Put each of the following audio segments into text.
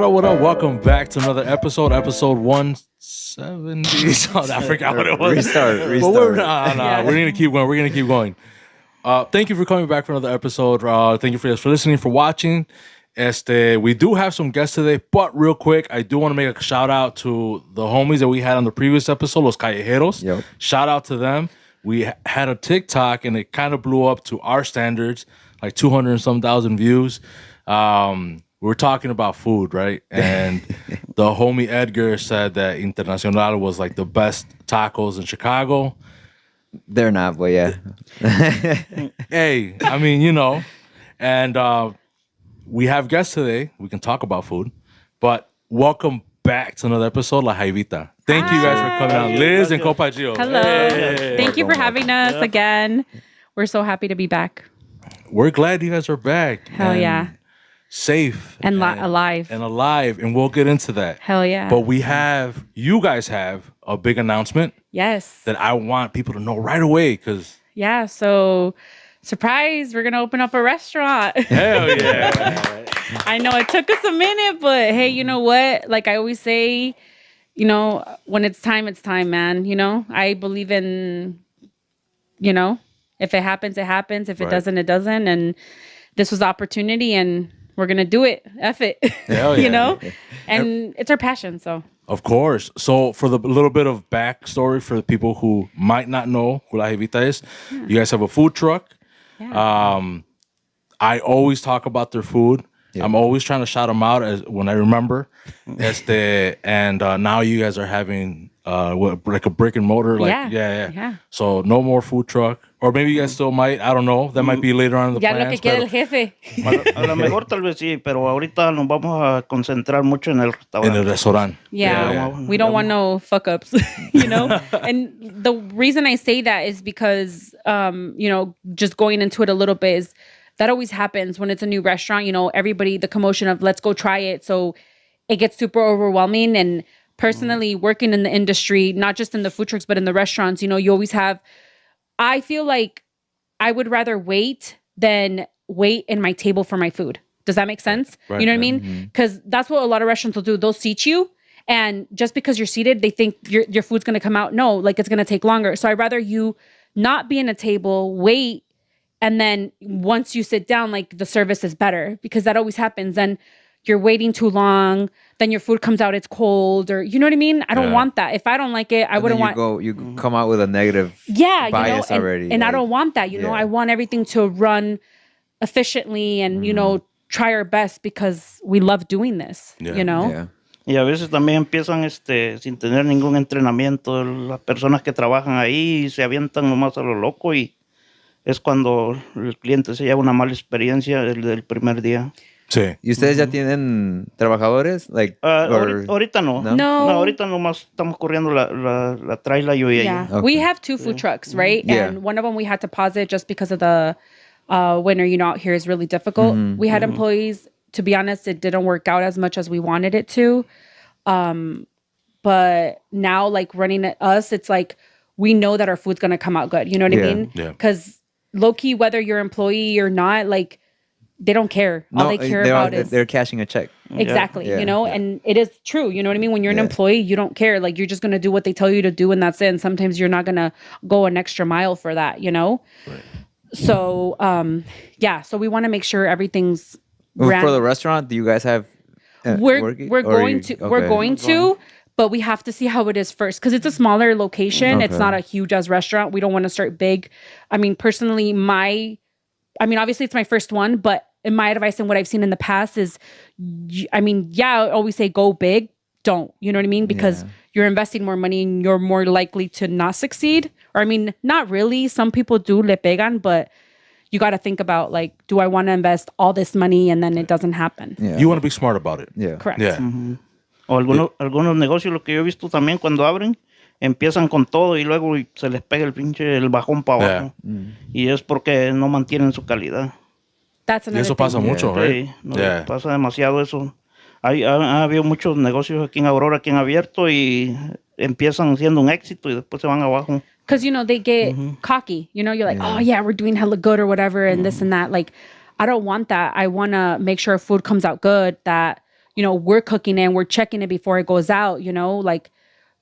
What up? Welcome back to another episode 170. I forgot what it was. Restart. But we're gonna keep going. We're gonna keep going. Thank you for coming back for another episode. Thank you for listening, for watching. We do have some guests today, but real quick, I do want to make a shout out to the homies that we had on the previous episode, Los Callejeros. Yep. Shout out to them. We had a TikTok and it kind of blew up to our standards, like 200 and some thousand views. We were talking about food, right? And the homie Edgar said that Internacional was like the best tacos in Chicago. They're not, but yeah. Hey, I mean, you know. And we have guests today. We can talk about food. But welcome back to another episode, La Jaivita. Thank you guys for coming out. Liz and Compas Unfiltered. Hello. Hey. Thank you for having us again. We're so happy to be back. We're glad you guys are back. Hell yeah. Safe. And alive. And alive. And we'll get into that. Hell yeah. But you guys have a big announcement. Yes. That I want people to know right away because... Yeah, so surprise, we're going to open up a restaurant. Hell yeah. I know it took us a minute, but hey, you know what? Like I always say, you know, when it's time, man. You know, I believe in, you know, if it happens, it happens. If it doesn't, it doesn't. And this was opportunity and we're going to do it. F it. Hell yeah. You know? And it's our passion, so. Of course. So for the little bit of backstory for the people who might not know who La Jaivita is, you guys have a food truck. Yeah. I always talk about their food. Yeah. I'm always trying to shout them out when I remember. And now you guys are having like a brick and mortar. Like, yeah. So no more food truck. Or maybe you guys still might. I don't know. That might be later on in the Ya plans. lo que quiere el jefe. A lo mejor tal vez sí, pero ahorita nos vamos a concentrar mucho en el restaurante. En el restaurante. Yeah. We don't want no fuck ups, you know? And the reason I say that is because, you know, just going into it a little bit is that always happens when it's a new restaurant, you know, everybody, the commotion of let's go try it. So it gets super overwhelming. And personally working in the industry, not just in the food trucks, but in the restaurants, you know, you always have, I feel like I would rather wait than wait in my table for my food. Does that make sense? Right, you know what I mean? Because that's what a lot of restaurants will do. They'll seat you. And just because you're seated, they think your food's going to come out. No, like it's going to take longer. So I'd rather you not be in a table, wait. And then once you sit down, like the service is better because that always happens. And you're waiting too long, then your food comes out, it's cold, or you know what I mean? I don't want that. If I don't like it, I wouldn't want... You come out with a negative bias already. And I don't want that, you know? I want everything to run efficiently and, you know, try our best because we love doing this, you know? Yeah. Y a veces también empiezan sin tener ningún entrenamiento. Las personas que trabajan ahí se avientan nomás a lo loco y es cuando el cliente se lleva una mala experiencia del primer día. Sí. ¿Y ustedes ya tienen trabajadores? Like, ahorita no. No. Ahorita nomás estamos corriendo la traila yo y ella. Okay. We have two food trucks, right? Yeah. And one of them we had to pause it just because of the winter, you know, out here is really difficult. We had employees, to be honest, it didn't work out as much as we wanted it to. But now, like running at us, it's like we know that our food's going to come out good. You know what I mean? Yeah. Because low-key, whether you're employee or not, like, they don't care. All they care about is... They're cashing a check. Exactly, Yeah. you know? And it is true, you know what I mean? When you're an employee, you don't care. Like, you're just going to do what they tell you to do, and that's it. And sometimes you're not going to go an extra mile for that, you know? Right. So, so we want to make sure everything's... For the restaurant, do you guys have... We're going to, but we have to see how it is first because it's a smaller location. Okay. It's not a huge as restaurant. We don't want to start big. I mean, personally, obviously it's my first one, but in my advice and what I've seen in the past is, I always say go big. Don't, you know what I mean? Because you're investing more money and you're more likely to not succeed. Or not really. Some people do le pegan, but you got to think about like, do I want to invest all this money and then it doesn't happen? Yeah. You want to be smart about it. Yeah. Correct. Yeah. O algunos negocios, lo que yo he visto también cuando abren, empiezan con todo y luego se les pega el bajón para abajo. Y es porque no mantienen su calidad. That's another Eso thing. pasa mucho, right? Sí, pasa demasiado eso. Ha habido muchos negocios aquí en Aurora que han abierto y empiezan siendo un éxito y después se van abajo. Because, you know, they get cocky. You know, you're like, oh, yeah, we're doing hella good or whatever and this and that. Like, I don't want that. I want to make sure food comes out good that, we're cooking it and we're checking it before it goes out, like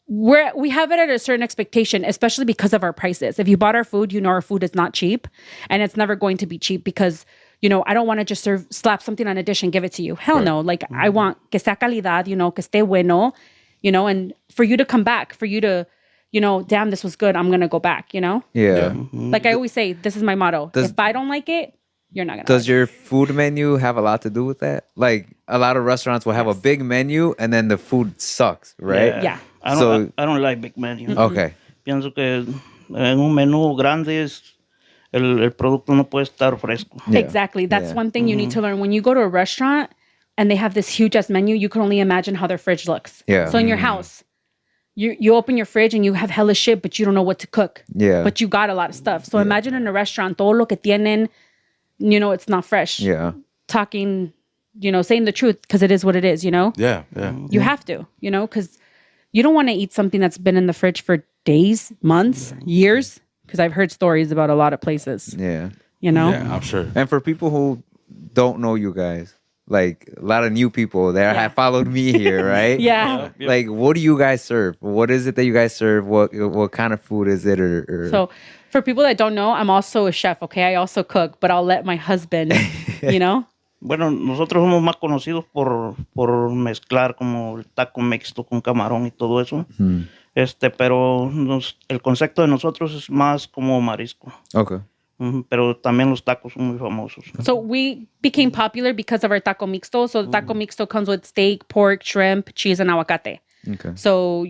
we have it at a certain expectation, especially because of our prices. If you bought our food, our food is not cheap, and it's never going to be cheap because, I don't want to just slap something on a dish and give it to you. Hell no. Like I want que sea calidad, que esté bueno, and for you to come back, for you to, damn, this was good, I'm going to go back, Yeah. Like I always say, this is my motto. If I don't like it, you're not going to. Does your food menu have a lot to do with that? Like a lot of restaurants will have a big menu and then the food sucks, right? Yeah. I don't like big menu. Okay. Pienso que en un menú grande el producto no puede estar fresco. Yeah. Exactly. That's one thing you need to learn. When you go to a restaurant and they have this huge ass menu, you can only imagine how their fridge looks. Yeah. So in your house, you open your fridge and you have hella shit, but you don't know what to cook. Yeah. But you got a lot of stuff. So imagine in a restaurant, todo lo que tienen, it's not fresh. Yeah. Talking, saying the truth because it is what it is, Yeah, yeah. You have to, because you don't want to eat something that's been in the fridge for days, months, years. Because I've heard stories about a lot of places. Yeah. Yeah, I'm sure. And for people who don't know you guys, like a lot of new people that have followed me here, right? Yeah. Like, what do you guys serve? What is it that you guys serve? What kind of food is it? Or... So, for people that don't know, I'm also a chef, okay? I also cook, but I'll let my husband, Bueno, nosotros somos más conocidos por mezclar como el taco mixto con camarón y todo eso. Pero el concepto de nosotros es más como marisco. Okay. Pero también los tacos son muy famosos. So we became popular because of our taco mixto. So the taco mixto comes with steak, pork, shrimp, cheese, and aguacate. Okay. So,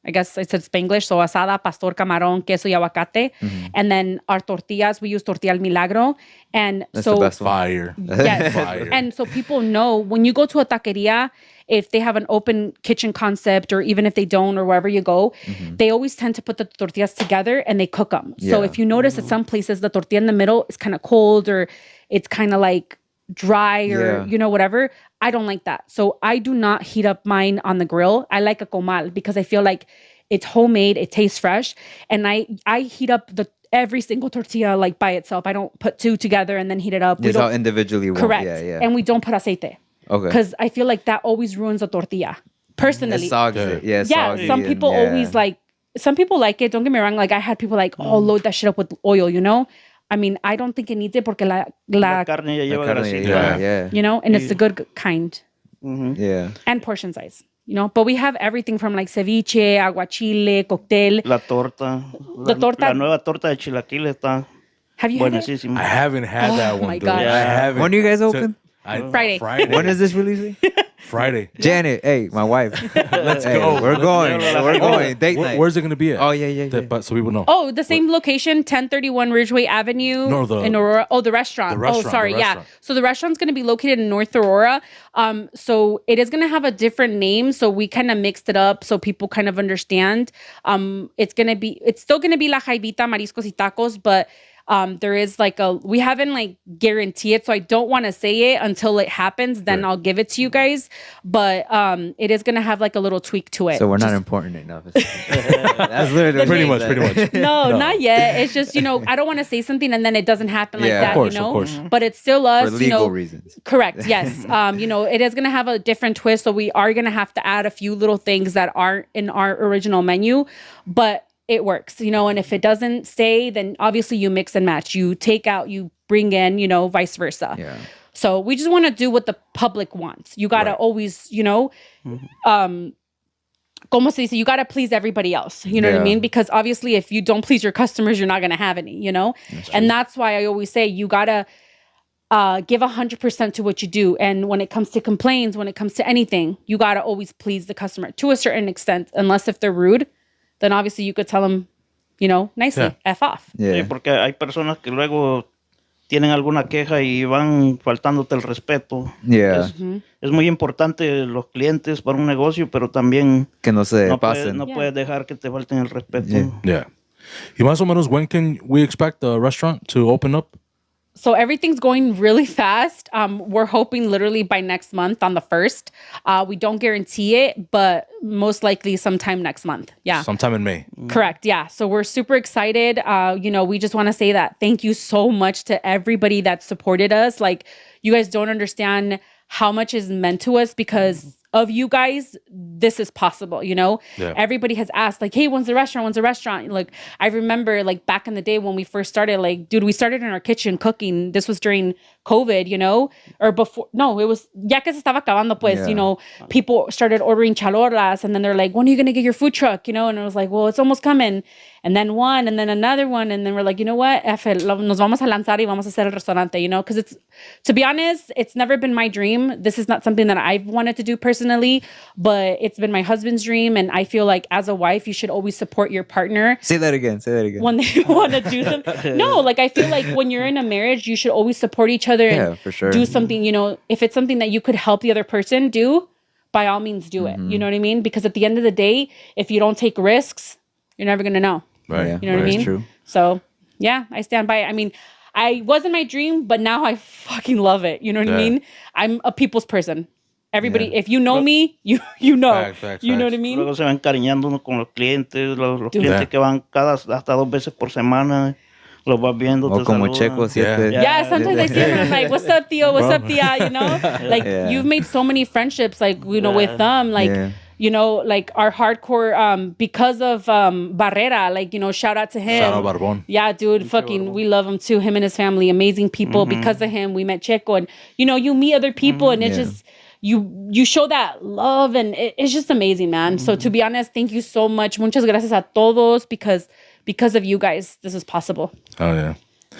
I guess I said Spanglish. So asada, pastor, camarón, queso, y aguacate. And then our tortillas, we use tortilla al milagro. And That's so the best one. Fire. Yes. Fire. And so people know when you go to a taqueria, if they have an open kitchen concept or even if they don't or wherever you go, they always tend to put the tortillas together and they cook them. So if you notice at some places, the tortilla in the middle is kind of cold or it's kind of like dry or, whatever. I don't like that. So I do not heat up mine on the grill. I like a comal because I feel like it's homemade. It tastes fresh. And I heat up every single tortilla like by itself. I don't put two together and then heat it up. It's all individually. Correct. Yeah. And we don't put aceite. Okay. Because I feel like that always ruins a tortilla. Personally. It sogs it. Yeah, Yeah, some people always some people like it. Don't get me wrong. Like I had people like, load that shit up with oil, I mean, I don't think it needs it porque la carne ya lleva grasita. Yeah. And it's the good kind. Yeah. And portion size, But we have everything from like ceviche, aguachile, cocktail. La torta. La nueva torta de chilaquiles está buenísima. I haven't had that one, my dude. God. I haven't. When are you guys open? Friday. When is this releasing? Friday. Janet, hey, my wife. Let's Hey, go. we're going. We're going. Date night. Where's it going to be at? Oh, yeah. But so people know. Oh, the same location, 1031 Ridgeway Avenue in Aurora. Oh, the restaurant. Oh, sorry. Yeah. So the restaurant's going to be located in North Aurora. So it is going to have a different name. So we kind of mixed it up so people kind of understand. It's still going to be La Jaivita, Mariscos y Tacos, but there is we haven't guarantee it. So I don't want to say it until it happens. Then I'll give it to you guys. But it is going to have a little tweak to it. So we're not important enough. That's literally pretty much. No, not yet. It's just, I don't want to say something and then it doesn't happen like that, of course. But it's still us, For legal reasons. Correct. Yes. It is going to have a different twist. So we are going to have to add a few little things that aren't in our original menu, but it works, and if it doesn't stay, then obviously you mix and match. You take out, you bring in, vice versa. Yeah. So we just want to do what the public wants. You got to always, como se dice, you got to please everybody else. You know what I mean? Because obviously if you don't please your customers, you're not going to have any, And that's why I always say you got to give 100% to what you do. And when it comes to complaints, when it comes to anything, you got to always please the customer to a certain extent, unless if they're rude. Then obviously you could tell them, nicely, F off. Yeah. Sí, porque hay personas que luego tienen alguna queja y van faltándote el respeto. Yeah. Es muy importante los clientes para un negocio, pero también que no se pasen. No puedes dejar que te falten el respeto. Yeah. Y más o menos, when can we expect the restaurant to open up? So everything's going really fast. We're hoping literally by next month on the 1st. We don't guarantee it, but most likely sometime next month. Yeah. Sometime in May. Correct. Yeah. So we're super excited. We just want to say that thank you so much to everybody that supported us. You guys don't understand how much is meant to us because of you guys. This is possible, you know? Yeah. Everybody has asked, like, hey, when's the restaurant? When's the restaurant? Like, I remember, like, back in the day when we first started, like, dude, we started in our kitchen cooking. This was during COVID, you know? Or before, no, it was, ya que se estaba acabando, pues, you know, people started ordering chalorlas, and then they're like, when are you going to get your food truck? You know? And I was like, well, it's almost coming. And then one, and then another one, and then we're like, you know what? Nos vamos a lanzar y vamos a hacer el restaurante, you know? Because it's, to be honest, it's never been my dream. This is not something that I've wanted to do personally, but it's been my husband's dream. And I feel like as a wife, you should always support your partner. Say that again. When they want to do something. No, like I feel like when you're in a marriage, you should always support each other and for sure. do something, you know, if it's something that you could help the other person do, by all means do it. You know what I mean? Because at the end of the day, if you don't take risks, you're never going to know. Right. Yeah, You know what I mean? True. So, yeah, I stand by it. I mean, I wasn't my dream, but now I fucking love it. You know what I mean? I'm a people's person. Everybody, if you know me, you know. Facts, you know what I mean? Luego se van encariñando uno con los clientes, los clientes que van hasta 2 veces por semana, los vas viendo, O te como saludan. Checo, siete. Yeah, sometimes I see them and I'm like, what's up, Theo? What's up, Tia? You know? Like, you've made so many friendships, like, you know, with them. Like, you know, like our hardcore, because of Barrera, like, you know, shout out to him. Shout out Barbon. Yeah, dude, fucking, we love him too. Him and his family, amazing people. Because of him, we met Checo. And, you know, you meet other people and it's just, you show that love and it's just amazing, man. So to be honest, thank you so much. Muchas gracias a todos because of you guys, this is possible. Oh, yeah.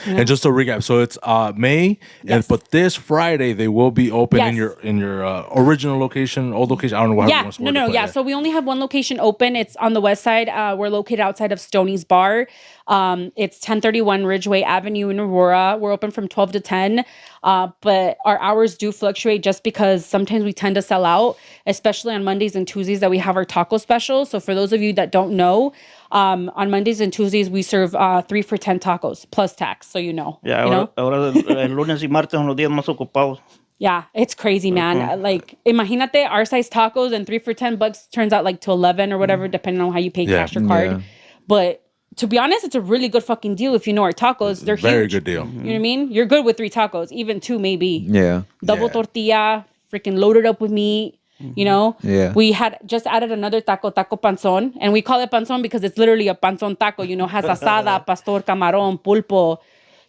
And just to recap, so it's May, but this Friday they will be open in your original location, old location. I don't know what. Yeah. So we only have one location open. It's on the west side. We're located outside of Stoney's Bar. It's 1031 Ridgeway Avenue in Aurora. We're open from 12 to 10, but our hours do fluctuate just because sometimes we tend to sell out, especially on Mondays and Tuesdays that we have our taco special. So for those of you that don't know, on Mondays and Tuesdays, we serve 3 for $10 tacos plus tax. So you know. Yeah, ahora el lunes y martes son los días más ocupados. Yeah, it's crazy, man. Like, imagínate our size tacos and 3 for $10 turns out like to 11 or whatever, depending on how you pay cash or card. Yeah. But to be honest, it's a really good fucking deal if you know our tacos. They're very huge. good deal. You know what I mean? You're good with 3 tacos, even 2 maybe. Yeah. Double tortilla, freaking loaded up with meat. You know, we had just added another taco panzón, and we call it panzón because it's literally a panzón taco. You know, has asada, pastor, camarón, pulpo.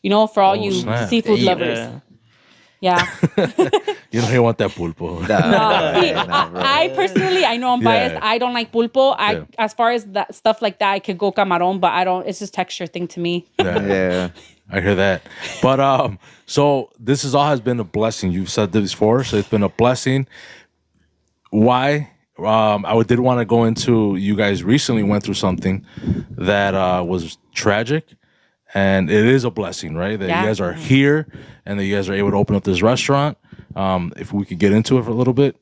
You know, for all you seafood lovers. Yeah. You don't want that pulpo. I personally, I know I'm biased. I don't like pulpo. As far as that stuff like that, I could go camarón, but I don't. It's just texture thing to me. Yeah. I hear that. But so this has been a blessing. You've said this before, so it's been a blessing. Why? I did want to go into, you guys recently went through something that was tragic, and it is a blessing, right? That you guys are here and that you guys are able to open up this restaurant. If we could get into it for a little bit.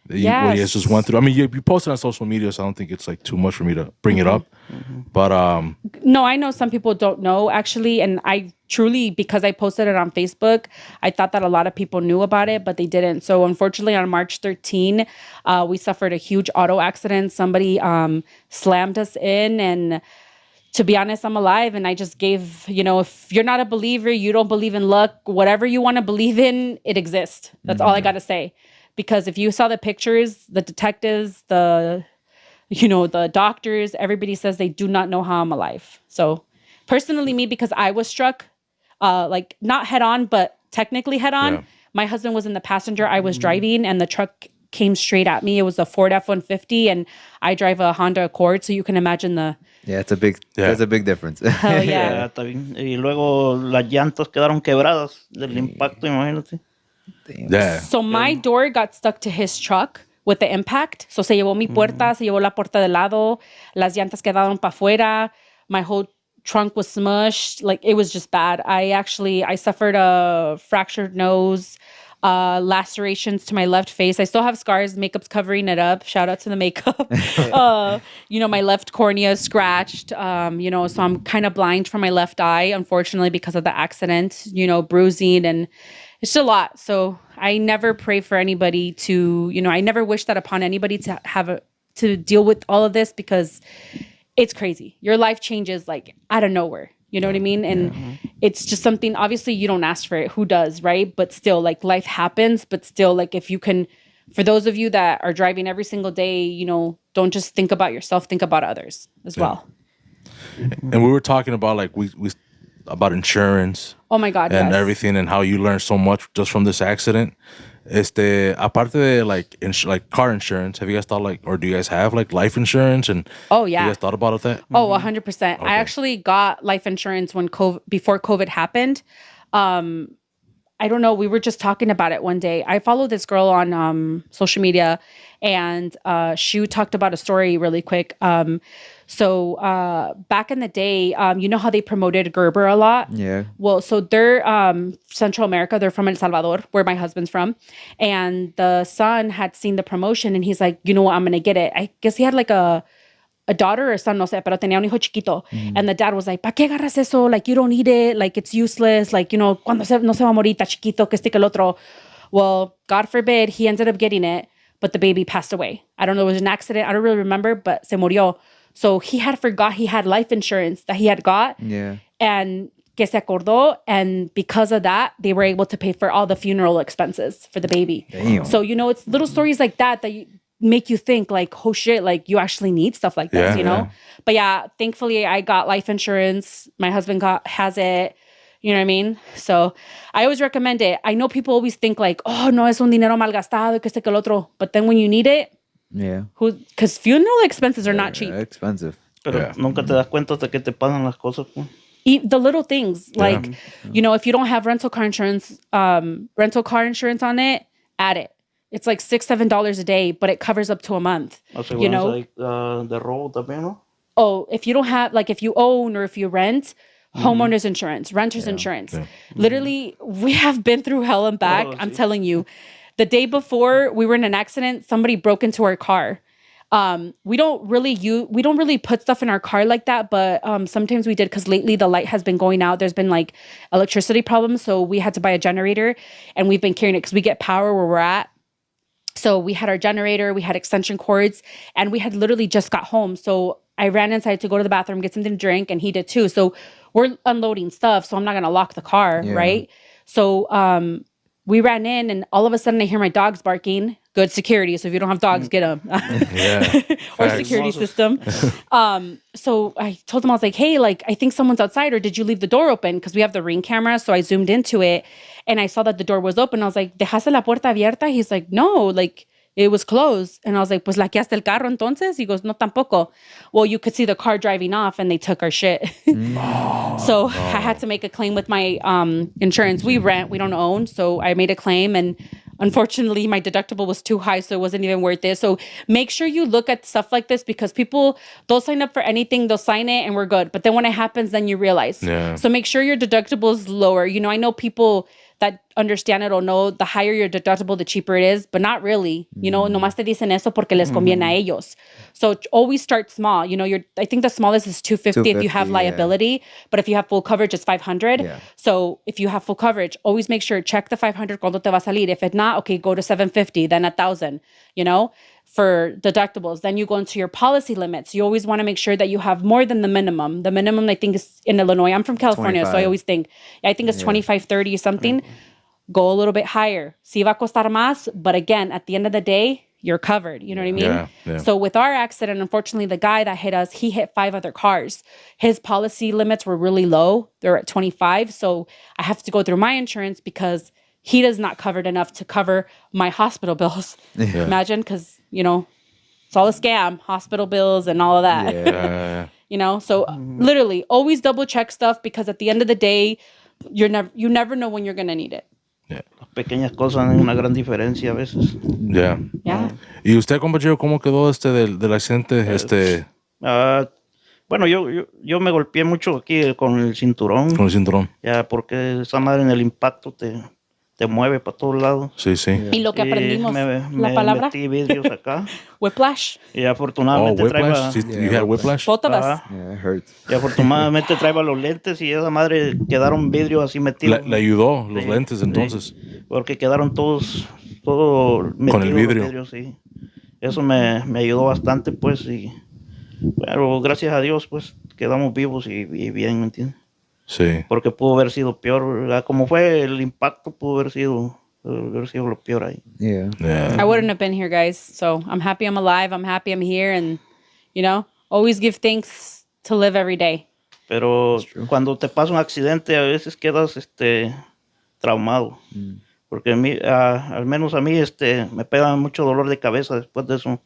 What you guys just went through. I mean, you posted on social media, so I don't think it's like too much for me to bring it up. But no, I know some people don't know actually, and I truly, because I posted it on Facebook, I thought that a lot of people knew about it, but they didn't. So unfortunately, on March 13, we suffered a huge auto accident. Somebody slammed us in, and to be honest, I'm alive, and I just gave, you know, if you're not a believer, you don't believe in luck, whatever you want to believe in, it exists. That's all I got to say. Because if you saw the pictures, the detectives, the doctors, everybody says they do not know how I'm alive. So personally, me, because I was struck, like not head on, but technically head on. My husband was in the passenger. I was driving, and the truck came straight at me. It was a Ford F-150, and I drive a Honda Accord. So you can imagine it's a big, there's a big difference. Hell yeah. Está bien. Y luego las llantas quedaron quebradas del impacto, imagínate. Yeah. So my door got stuck to his truck with the impact. So se llevó mi puerta, se llevó la puerta de lado, las llantas quedaron para afuera. My whole trunk was smushed. Like, it was just bad. I suffered a fractured nose, lacerations to my left face. I still have scars. Makeup's covering it up. Shout out to the makeup. You know, my left cornea is scratched. You know, so I'm kind of blind from my left eye, unfortunately, because of the accident, you know, bruising, and it's a lot. So I never pray for anybody to, you know, I never wish that upon anybody to deal with all of this, because it's crazy. Your life changes like out of nowhere. You know what I mean? And it's just something, obviously you don't ask for it. Who does, right? But still, like, life happens. But still, like, if you can, for those of you that are driving every single day, you know, don't just think about yourself, think about others as well. And we were talking about like we about insurance. Oh my God, and yes. everything, and how you learned so much just from this accident. Aparte de like car insurance, have you guys thought like, or do you guys have like life insurance? And Oh yeah. you guys thought about that? Oh, 100%. I actually got life insurance before COVID happened. I don't know. We were just talking about it one day. I follow this girl on social media, and she talked about a story really quick. So back in the day, you know how they promoted Gerber a lot? Yeah. Well, so they're Central America. They're from El Salvador, where my husband's from. And the son had seen the promotion, and he's like, you know what? I'm going to get it. I guess he had like a daughter or son, no sé, pero tenía un hijo chiquito. And the dad was like, ¿pa qué agarras eso? Like, you don't need it. Like, it's useless. Like, you know, cuando no se va a morir, está chiquito, que este que el otro. Well, God forbid, he ended up getting it, but the baby passed away. I don't know, it was an accident. I don't really remember, but se murió. So he had forgot he had life insurance that he had got. Yeah. And que se acordó. And because of that, they were able to pay for all the funeral expenses for the baby. Damn. So, you know, it's little stories like that make you think like, oh shit, like you actually need stuff like this, you know? But yeah, thankfully I got life insurance. My husband has it. You know what I mean? So I always recommend it. I know people always think like, oh, no, es un dinero malgastado, que este que el otro. But then when you need it, yeah, because funeral expenses are not cheap. Expensive. Pero nunca te das cuenta de que te pagan las cosas. Pues. The little things, like, you know, if you don't have rental car insurance on it, add it. It's like $6-7 a day, but it covers up to a month. You know, like, the road también, no? Oh, if you don't have, like, if you own or if you rent, homeowners insurance, renters insurance. Yeah. Literally, we have been through hell and back. I'm telling you, the day before we were in an accident, somebody broke into our car. We don't really put stuff in our car like that, but sometimes we did, because lately the light has been going out. There's been like electricity problems, so we had to buy a generator, and we've been carrying it because we get power where we're at. So we had our generator, we had extension cords, and we had literally just got home. So I ran inside to go to the bathroom, get something to drink, and he did too. So we're unloading stuff, so I'm not gonna lock the car, right? So we ran in, and all of a sudden I hear my dogs barking. Good security. So if you don't have dogs, get them. Or security system. So I told him, I was like, hey, like, I think someone's outside, or did you leave the door open? Because we have the Ring camera. So I zoomed into it, and I saw that the door was open. I was like, ¿dejaste la puerta abierta? He's like, no, like, it was closed. And I was like, pues laqueaste el carro entonces? He goes, no, tampoco. Well, you could see the car driving off, and they took our shit. So I had to make a claim with my insurance. We rent, we don't own. So I made a claim, and unfortunately, my deductible was too high, so it wasn't even worth it. So make sure you look at stuff like this, because people, they'll sign up for anything, they'll sign it, and we're good. But then when it happens, then you realize. Yeah. So make sure your deductible is lower. You know, I know people that understand it or know the higher your deductible, the cheaper it is, but not really. You know, nomás te dicen eso porque les conviene a ellos. So always start small. You know, I think the smallest is $250 if you have liability, but if you have full coverage, it's $500. Yeah. So if you have full coverage, always make sure, check the $500 cuando te va a salir. If it's not, okay, go to $750, then $1,000, you know, for deductibles. Then you go into your policy limits. You always want to make sure that you have more than the minimum. The minimum, I think, is in Illinois. I'm from California, 25. So I always think, I think it's 25, 30 something. Go a little bit higher. Sí va a costar más, but again, at the end of the day, you're covered. You know what I mean? Yeah. So with our accident, unfortunately, the guy that hit us, he hit 5 other cars. His policy limits were really low. They're at 25. So I have to go through my insurance because he does not covered enough to cover my hospital bills. Yeah. Imagine, because, you know, it's all a scam, hospital bills and all of that. Yeah. You know, so literally always double check stuff, because at the end of the day, you never know when you're going to need it. Yeah. Las pequeñas cosas hacen una gran diferencia a veces. Yeah. ¿Y usted, compañero, cómo quedó del accidente? Bueno, yo me golpeé mucho aquí con el cinturón. Con el cinturón. Ya, porque esa madre en el impacto te mueve para todos lados. Sí. Yeah. Y lo que aprendimos, la palabra. Metí vidrios acá. Whiplash. Y afortunadamente whiplash. You had whiplash? Both of us. Yeah, it hurts. Y afortunadamente traía los lentes, y esa madre quedaron vidrios así metidos. Le ayudó los lentes entonces. Sí, porque quedaron todos metidos con el vidrio. Los vidrios, sí. Eso me ayudó bastante, pues, pero gracias a Dios, pues, quedamos vivos y bien, ¿me entiendes? Sí. Porque pudo haber sido peor, ¿verdad? Como fue el impacto, pudo haber sido lo peor ahí. Yeah. Yeah. I wouldn't have been here, guys. So I'm happy I'm alive. I'm happy I'm here. And, always give thanks to live every day. Pero cuando te pasa un accidente, a veces quedas traumado. Porque al menos a mí me pega mucho dolor de cabeza después de eso.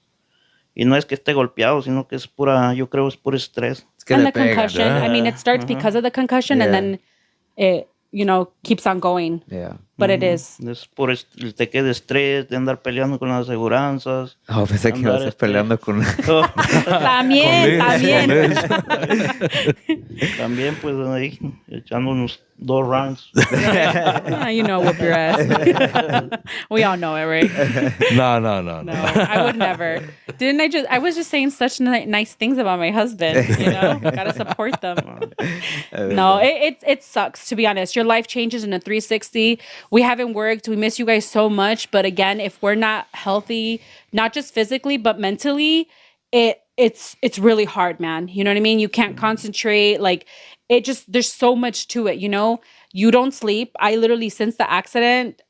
Y no es que esté golpeado, sino que yo creo es puro estrés. Es que And le the pega. concussion. I mean, it starts because of the concussion and then it, keeps on going. Yeah. But it is. Es te queda estrés de andar peleando con las aseguranzas. Oh, pensé que ibas a Andar, estar peleando con... También. También, pues, ahí, echando unos 2 rounds. Whoop your ass. We all know it, right? No. No, I would never. I was just saying such nice things about my husband, Gotta support them. No, it sucks, to be honest. Your life changes in a 360. We haven't worked. We miss you guys so much. But again, if we're not healthy, not just physically, but mentally, it's really hard, man. You know what I mean? You can't concentrate. Like, there's so much to it, You don't sleep. I literally, since the accident,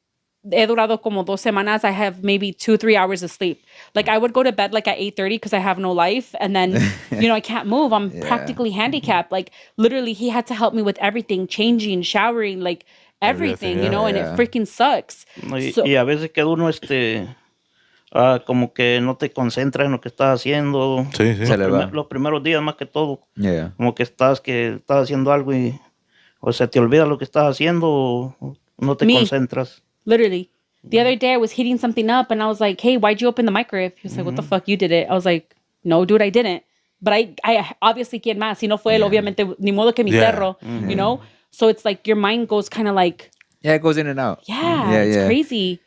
he durado como 2 semanas. I have maybe 2-3 hours of sleep. Like, I would go to bed like at 8:30 because I have no life. And then, I can't move. I'm practically handicapped. Like, literally, he had to help me with everything, changing, showering, like everything, and it freaking sucks. Y a veces queda uno como que no te concentras en lo que estás haciendo. Sí. Los primeros días más que todo. Yeah. Como que estás haciendo algo y o se te olvida lo que estás haciendo o no te concentras. Literally. The other day I was heating something up and I was like, hey, why'd you open the microwave? He was like, what the fuck, you did it. I was like, no, dude, I didn't. But I obviously ¿quién más? Si no fue él, obviamente, ni modo que mi perro, So it's like your mind goes kind of like... Yeah, it goes in and out. Yeah, it's crazy.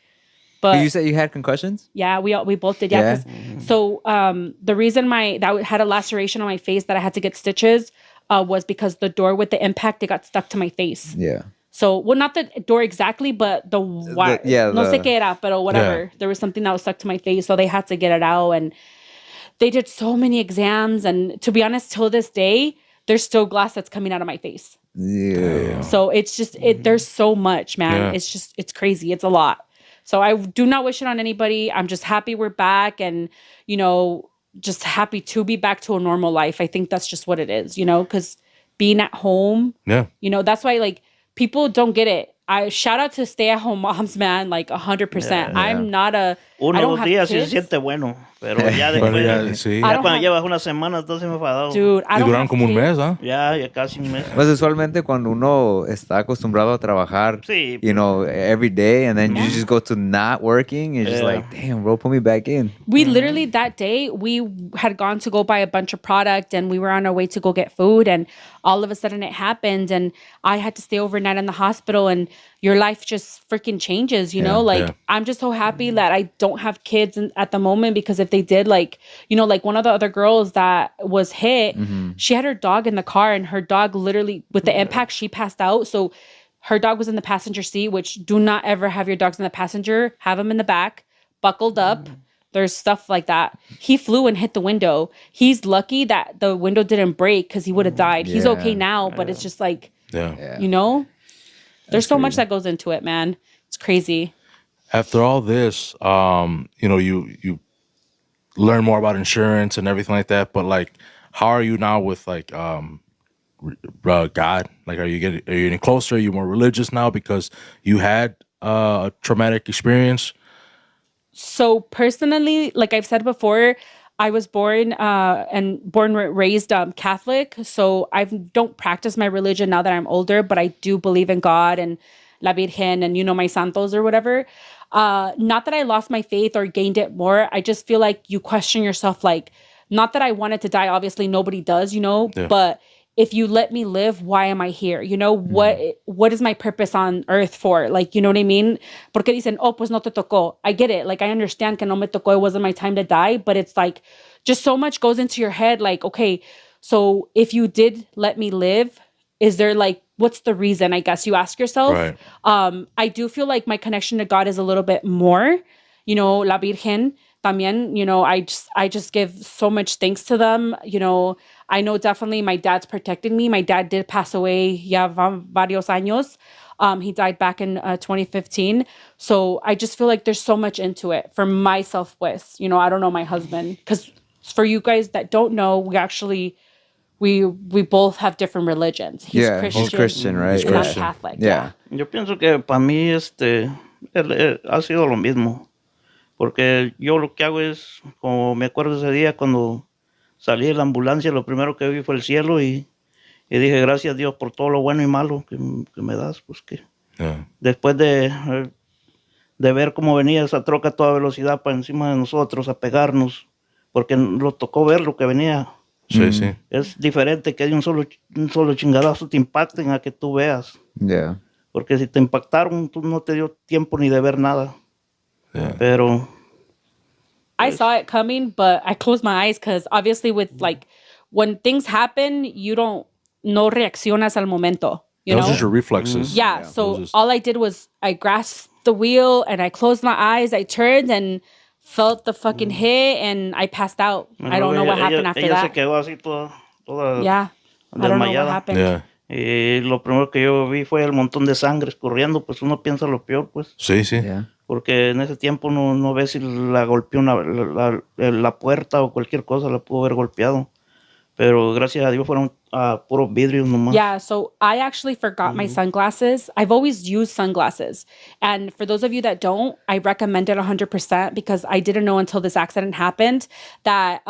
But you said you had concussions? Yeah, we both did. Yeah. So the reason that had a laceration on my face that I had to get stitches was because the door with the impact, it got stuck to my face. Yeah. So, well, not the door exactly, but the wire. No sé qué era, pero whatever. Yeah. There was something that was stuck to my face, so they had to get it out. And they did so many exams. And to be honest, till this day, there's still glass that's coming out of my face. Yeah. So it's just, there's so much, man. Yeah. It's crazy. It's a lot. So I do not wish it on anybody. I'm just happy we're back and, just happy to be back to a normal life. I think that's just what it is, because being at home, that's why, like, people don't get it. I shout out to stay-at-home moms, man, like 100%. Yeah. I'm not a... Uno o dos días sí se siente bueno, pero ya después... ya cuando llevas una semana, estás enfadado. Dude, I don't duran como un mes, ¿ah? Ya casi un mes. Pues usualmente cuando uno está acostumbrado a trabajar, every day, and then you just go to not working, you're just like, damn, bro, put me back in. We literally, that day, we had gone to go buy a bunch of product, and we were on our way to go get food, and all of a sudden it happened, and I had to stay overnight in the hospital, and your life just freaking changes, I'm just so happy that I don't have kids at the moment, because if they did, like, like one of the other girls that was hit, she had her dog in the car, and her dog literally, with the impact, she passed out. So her dog was in the passenger seat, which do not ever have your dogs in the passenger. Have them in the back, buckled up. There's stuff like that. He flew and hit the window. He's lucky that the window didn't break because he would have died. He's okay now, but it's just like, there's so much that goes into it, man. It's crazy. After all this, you learn more about insurance and everything like that. But like, how are you now with like God? Like, are you getting closer? Are you more religious now because you had a traumatic experience? So personally, like I've said before, I was born raised Catholic. So I don't practice my religion now that I'm older, but I do believe in God and La Virgen and, my santos or whatever. Not that I lost my faith or gained it more. I just feel like you question yourself, like, not that I wanted to die. Obviously, nobody does, but if you let me live, why am I here? What is my purpose on earth for? Like, you know what I mean? Porque dicen, oh, pues no te tocó. I get it. Like, I understand que no me tocó. It wasn't my time to die. But it's like, just so much goes into your head. Like, okay, so if you did let me live, is there like, what's the reason? I guess you ask yourself. Right. I do feel like my connection to God is a little bit more, La Virgen. También, I just give so much thanks to them. I know definitely my dad's protected me. My dad did pass away ya varios años. He died back in 2015. So I just feel like there's so much into it for myself. Pues, you know, I don't know my husband. Because for you guys that don't know, we actually... We both have different religions. He's Christian. He's Christian, right? And I'm Catholic. Yeah. Yeah. Yo pienso que para mí ha sido lo mismo. Porque yo lo que hago es, como me acuerdo ese día cuando salí de la ambulancia, lo primero que vi fue el cielo y dije, gracias Dios por todo lo bueno y malo que me das. Pues que después de ver cómo venía esa troca a toda velocidad para encima de nosotros a pegarnos, porque nos tocó ver lo que venía. Sí, sí. Es diferente que de un solo chingadazo te impacten a que tú veas. Yeah. Porque si te impactaron, tú no te dio tiempo ni de ver nada. Yeah. Pero... I saw it coming, but I closed my eyes because obviously with like, when things happen, you no reaccionas al momento, you Those know? are your reflexes. Yeah, so all I did was I grasped the wheel and I closed my eyes, I turned and felt the fucking hit and I passed out. I don't know what happened after ella that. se quedó así toda Yeah, I don't know what desmayada. happened. Yeah. Y lo primero que yo vi fue el montón de sangre escurriendo, pues uno piensa lo peor, pues. Sí, sí. Yeah. Porque en ese tiempo no ves si la golpeó la puerta o cualquier cosa, la pudo haber golpeado. Pero gracias a Dios fueron puros vidrios nomás. Yeah, so I actually forgot my sunglasses. I've always used sunglasses. And for those of you that don't, I recommend it 100% because I didn't know until this accident happened that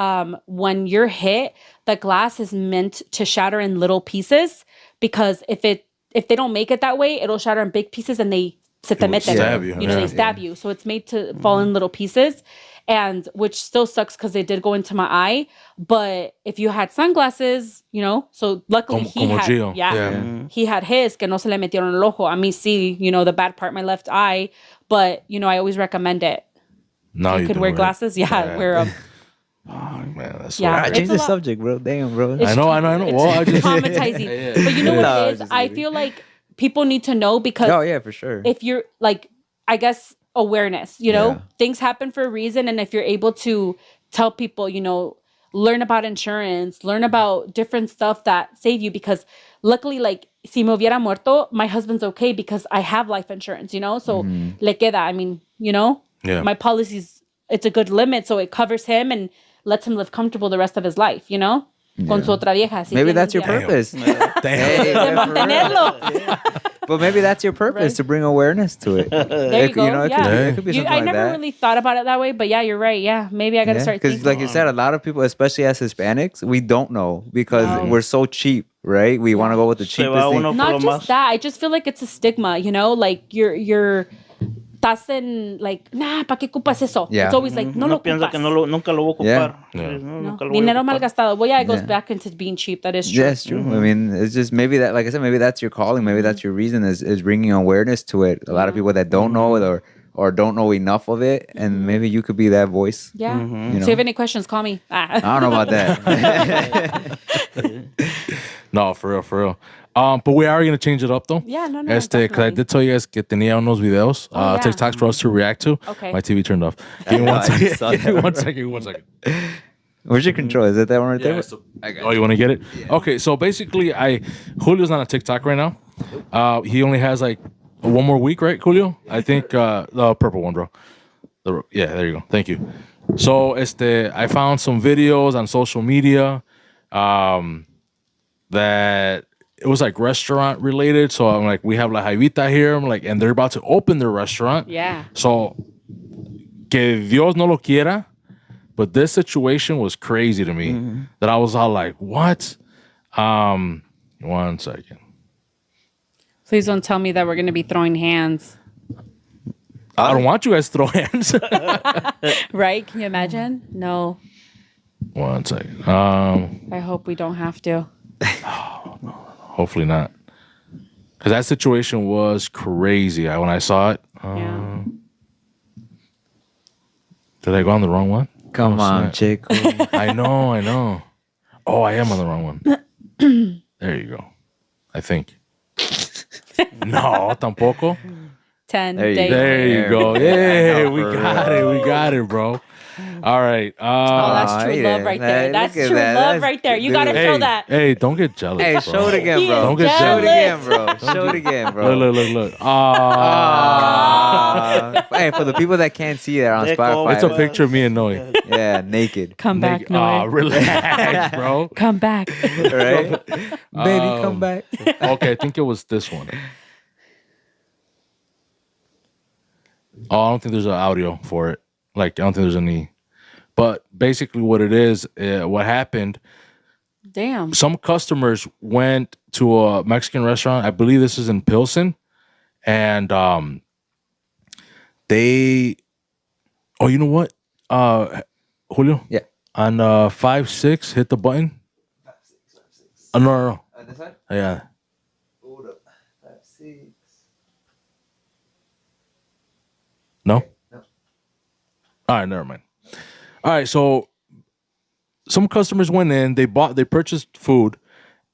when you're hit, the glass is meant to shatter in little pieces because if they don't make it that way, it'll shatter in big pieces and they se te meten. Stab you. You know, they stab you. So it's made to fall in little pieces. And which still sucks because it did go into my eye. But if you had sunglasses, you know, so luckily he had, Gio. he had his que no se le metieron el ojo. A mí sí, you know, the bad part, my left eye. But, you know, I always recommend it. Now you could wear glasses. Yeah, wear them. Oh, man, that's Yeah, I it's changed a the lot- subject, bro. Damn, bro. It's I know. Well, I just traumatizing. But you know what No, it is? just I kidding. feel like people need to know because Oh, yeah, for sure. if you're like, I guess awareness, you know, Yeah. things happen for a reason. And if you're able to tell people, you know, learn about insurance, learn about different stuff that save you, because luckily, like, si me hubiera muerto, my husband's okay because I have life insurance, you know, so le queda. I mean, you know, my policies, it's a good limit. So it covers him and lets him live comfortable the rest of his life, you know? Con su otra vieja. Maybe that's your purpose. Hey, De mantenerlo. but maybe that's your purpose, to bring awareness to it. There you go. You know, it could be something I like never that. really thought about it that way, but yeah, you're right. Yeah, maybe I got to start Because thinking. like you said, a lot of people, especially as Hispanics, we don't know because we're so cheap, right? We want to go with the Se cheapest va thing. uno por Not lo just más. that. I just feel like it's a stigma, you know? Like you're estás en like, nah, ¿para qué ocupas eso? Yeah. It's always like, no lo piensa ocupas. que nunca lo voy a ocupar. Yeah. No, No. nunca lo voy a Dinero ocupar. mal gastado. Well, yeah, it goes Yeah. back into being cheap. That is true. Yeah, it's true. I mean, it's just maybe that, like I said, maybe that's your calling. Maybe that's your reason is bringing awareness to it. A lot of people that don't know it or don't know enough of it, and maybe you could be that voice. Yeah. You So know? if you have any questions, call me. I don't know about that. No, for real. But we are gonna change it up though. Yeah, no, Because I definitely. did tell you guys que tenía unos videos, yeah. TikToks for us to react to. Okay. My TV turned off. Give me know, one I second. just saw Give me that. one second. Where's your control? Is it that one right there? Oh, you want to get it? Okay, so basically, Julio's not on TikTok right now. He only has like one more week, right, Julio? I think the purple one, bro. Yeah, there you go. Thank you. So, I found some videos on social media that it was like restaurant related. So I'm like, we have La Jaivita here. I'm like, and they're about to open their restaurant. Yeah. So, que Dios no lo quiera. But this situation was crazy to me that I was all like, what? 1 second. Please don't tell me that we're going to be throwing hands. I don't want you guys to throw hands. Right? Can you imagine? No. 1 second. I hope we don't have to. Hopefully not. Because that situation was crazy. When I saw it. Yeah. Did I go on the wrong one? Come on, snap. Chico. I know. Oh, I am on the wrong one. There you go. I think. No, tampoco. 10 There you days. There you later. go. Yeah, No, we for got it. We got it, bro. All right. Oh, that's true yeah. love right there. Hey, That's look at true that. love That's right there. You good. gotta show hey, that. hey, don't get jealous. Hey, bro. show it again, He bro. is Don't get Show it jealous. again, bro. Show it again, bro. Look. Hey, for the people that can't see it on Dick Spotify, It's a picture of me and Noe. yeah, naked. Come back, Aw, Noah. relax, bro. Come back. Right? Baby, come back. Okay, I think it was this one. Oh, I don't think there's an audio for it. Like, I don't think there's any. But basically, what it is, what happened, Damn. some customers went to a Mexican restaurant. I believe this is in Pilsen. And they, oh, you know what? Julio? Yeah. On 5-6, hit the button. 5-6. Oh, no. This side? Yeah. Hold up. 5-6. No? No. All right, never mind. All right, so some customers went in, they purchased food,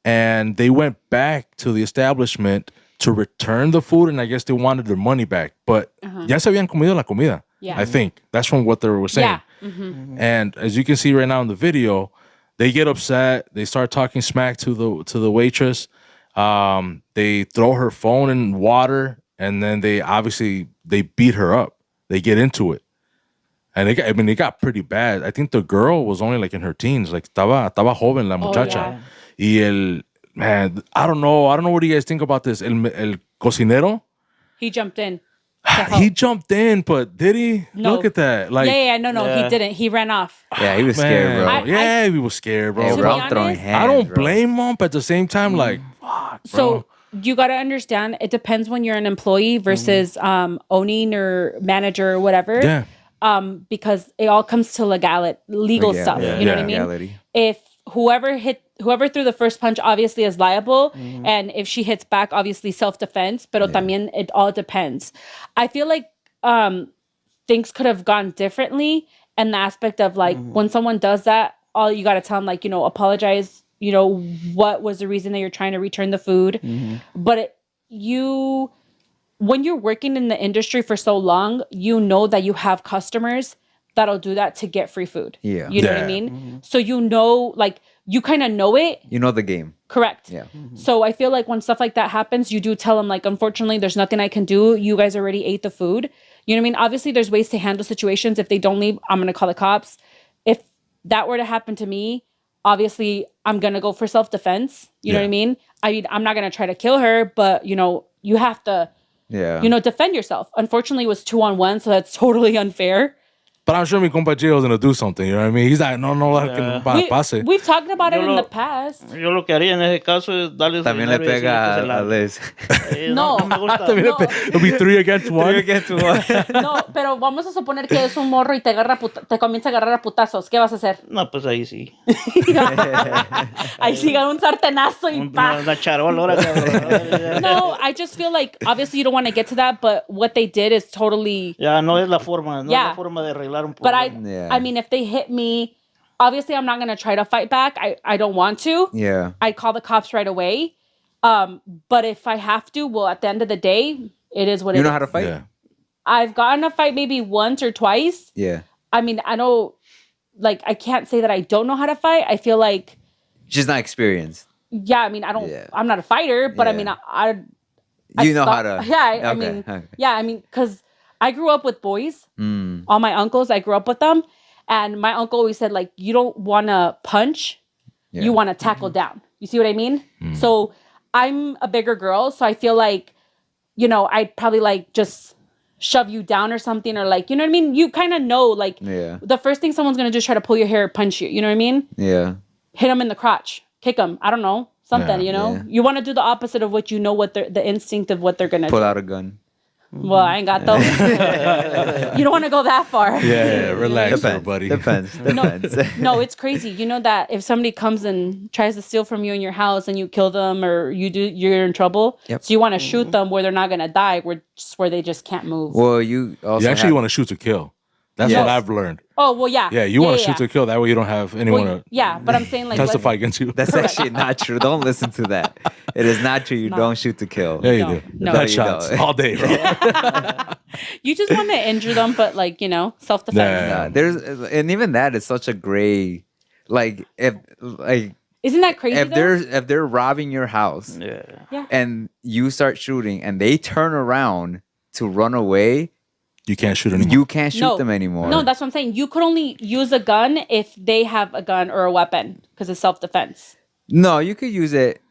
and they went back to the establishment to return the food, and I guess they wanted their money back. But ya se habían comido la comida. Yeah. I think that's from what they were saying. Yeah. Mm-hmm. And as you can see right now in the video, they get upset. They start talking smack to the waitress. They throw her phone in water, and then they beat her up. They get into it, and it got pretty bad. I think the girl was only like in her teens, like estaba joven la muchacha. Y man, I don't know. What do you guys think about this? El cocinero. He jumped in. He jumped in, but did he? No. Look at that. Like, No, he didn't. He ran off. Yeah, he was scared, bro. he was scared, bro. Hey, To bro, be I'm throwing honest, hands, I don't bro. blame him, but at the same time, like, fuck, So bro. you got to understand, it depends when you're an employee versus owning or manager or whatever. Yeah. Because it all comes to legal Yeah, stuff. yeah, You know yeah. what I mean? Legality. If whoever threw the first punch obviously is liable, and if she hits back, obviously self-defense. Pero también it all depends. I feel like things could have gone differently, and the aspect of like when someone does that, all you got to tell them, like, apologize. What was the reason that you're trying to return the food? But when you're working in the industry for so long, you know that you have customers that'll do that to get free food. Yeah. You know what I Yeah. mean? So like, you kind of know it. You know the game. Correct. Yeah. So I feel like when stuff like that happens, you do tell them, like, unfortunately, there's nothing I can do. You guys already ate the food. You know what I mean? Obviously, there's ways to handle situations. If they don't leave, I'm going to call the cops. If that were to happen to me, obviously, I'm going to go for self-defense. You know what I mean? I'm not going to try to kill her, but, you have to, defend yourself. Unfortunately, it was 2-on-1, so that's totally unfair. But I'm sure mi compa Gio's gonna do something. You know what I mean? He's like, no, pase. We've talked about it Yo in lo- the past. Yo lo que haría en ese caso es darle su También le dinero y decirle que pega se la- a Liz. No. No me gusta. No. It'll be 3 against 1. No, pero vamos a suponer que es un morro y te comienza a agarrar a putazos. ¿Qué vas a hacer? No, pues ahí sí. Ahí siga un sartenazo y pa. Una charola ahora, cabrón. No, I just feel like obviously you don't want to get to that, but what they did is totally. Ya no es la forma, no Yeah. es la forma de arreglar un But problema. Yeah. I mean, if they hit me, obviously I'm not gonna try to fight back. I don't want to. Yeah. I'd call the cops right away. But if I have to, well, at the end of the day, it is what it is. You know how to fight? Yeah. I've gotten a fight maybe once or twice. Yeah. I mean, I know, like, I can't say that I don't know how to fight. I feel like, She's not experienced. yeah, I mean, I don't, Yeah. I'm not a fighter, but I Yeah. mean, You know how to. Yeah, I Okay, mean, okay. yeah, I mean, because I grew up with boys. Mm. All my uncles, I grew up with them. And my uncle always said, like, you don't want to punch, Yeah. you want to tackle down. You see what I mean? So I'm a bigger girl. So I feel like, I'd probably like just shove you down or something, or like, you know what I mean? You kind of know, like, Yeah. the first thing someone's going to do is try to pull your hair or punch you. You know what I mean? Yeah. Hit them in the crotch, kick them. I don't know. Something, Yeah. You want to do the opposite of what what the instinct of what they're going to do. Pull out a gun. Well, I ain't got those. You don't want to go that far. Yeah, relax, there, Depends. buddy. Depends. Depends. No, it's crazy. You know that if somebody comes and tries to steal from you in your house and you kill them or you're in trouble. Yep. So you want to shoot them where they're not going to die, where they just can't move. Well, you also You actually have- want to shoot to kill. That's Yes. what I've learned. Oh, well, yeah. Yeah, you want to shoot yeah. to kill. That way you don't have anyone Well, to yeah, but I'm saying like testify against you. That's actually not true. Don't listen to that. It is not true. You not. don't shoot to kill. Yeah, you No, do. no. That you shots don't. all day, bro. You just want to injure them, but like, self-defense. Yeah. And even that is such a gray, like Isn't that crazy though? if they're robbing your house Yeah. and you start shooting and they turn around to run away, You can't shoot anymore. you can't shoot them anymore. No, that's what I'm saying. You could only use a gun if they have a gun or a weapon because it's self-defense. No, you could use it.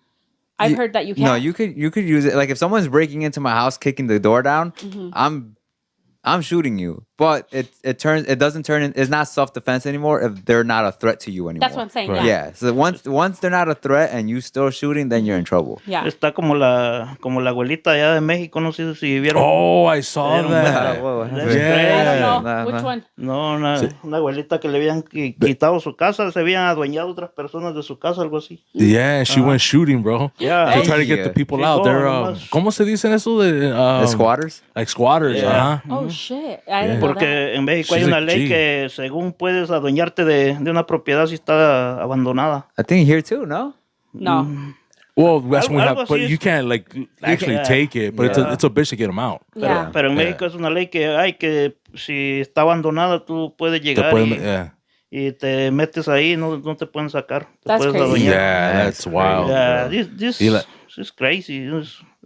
I've heard that you can't. No, you could use it. Like if someone's breaking into my house, kicking the door down, I'm shooting you. But it doesn't turn in. It's not self-defense anymore if they're not a threat to you anymore. That's what I'm saying. Right. Yeah. Yeah. So once they're not a threat and you still shooting, then you're in trouble. Yeah. Está como la abuelita allá de México, no sé si vieron. Oh, I saw Vieron that. Whoa, That's Yeah. I don't know. Nah, Which nah. one? No, una abuelita que le habían quitado su casa, se habían adueñado otras personas de su casa, algo así. Yeah, she went shooting, bro. Yeah. To try to get the people Sí, out. They're, nomás. ¿cómo se dicen eso? The squatters. Like squatters, Yeah. uh-huh. Oh, shit. I didn't know that. Porque en México hay She's una a ley G. que según puedes adueñarte de una propiedad si está abandonada. I think here too. No. No. Well, that's when we Algo have, but así you es. can't like actually Yeah. take it, but Yeah. it's a bitch to get them out. Yeah. Pero en Yeah. México es una ley que hay que si está abandonada tú puedes Te llegar pueden- yeah. y te metes ahí, no te pueden sacar. Te That's puedes crazy. adueñar. Yeah, That's that's wild. Yeah, bro. this Y la- is crazy.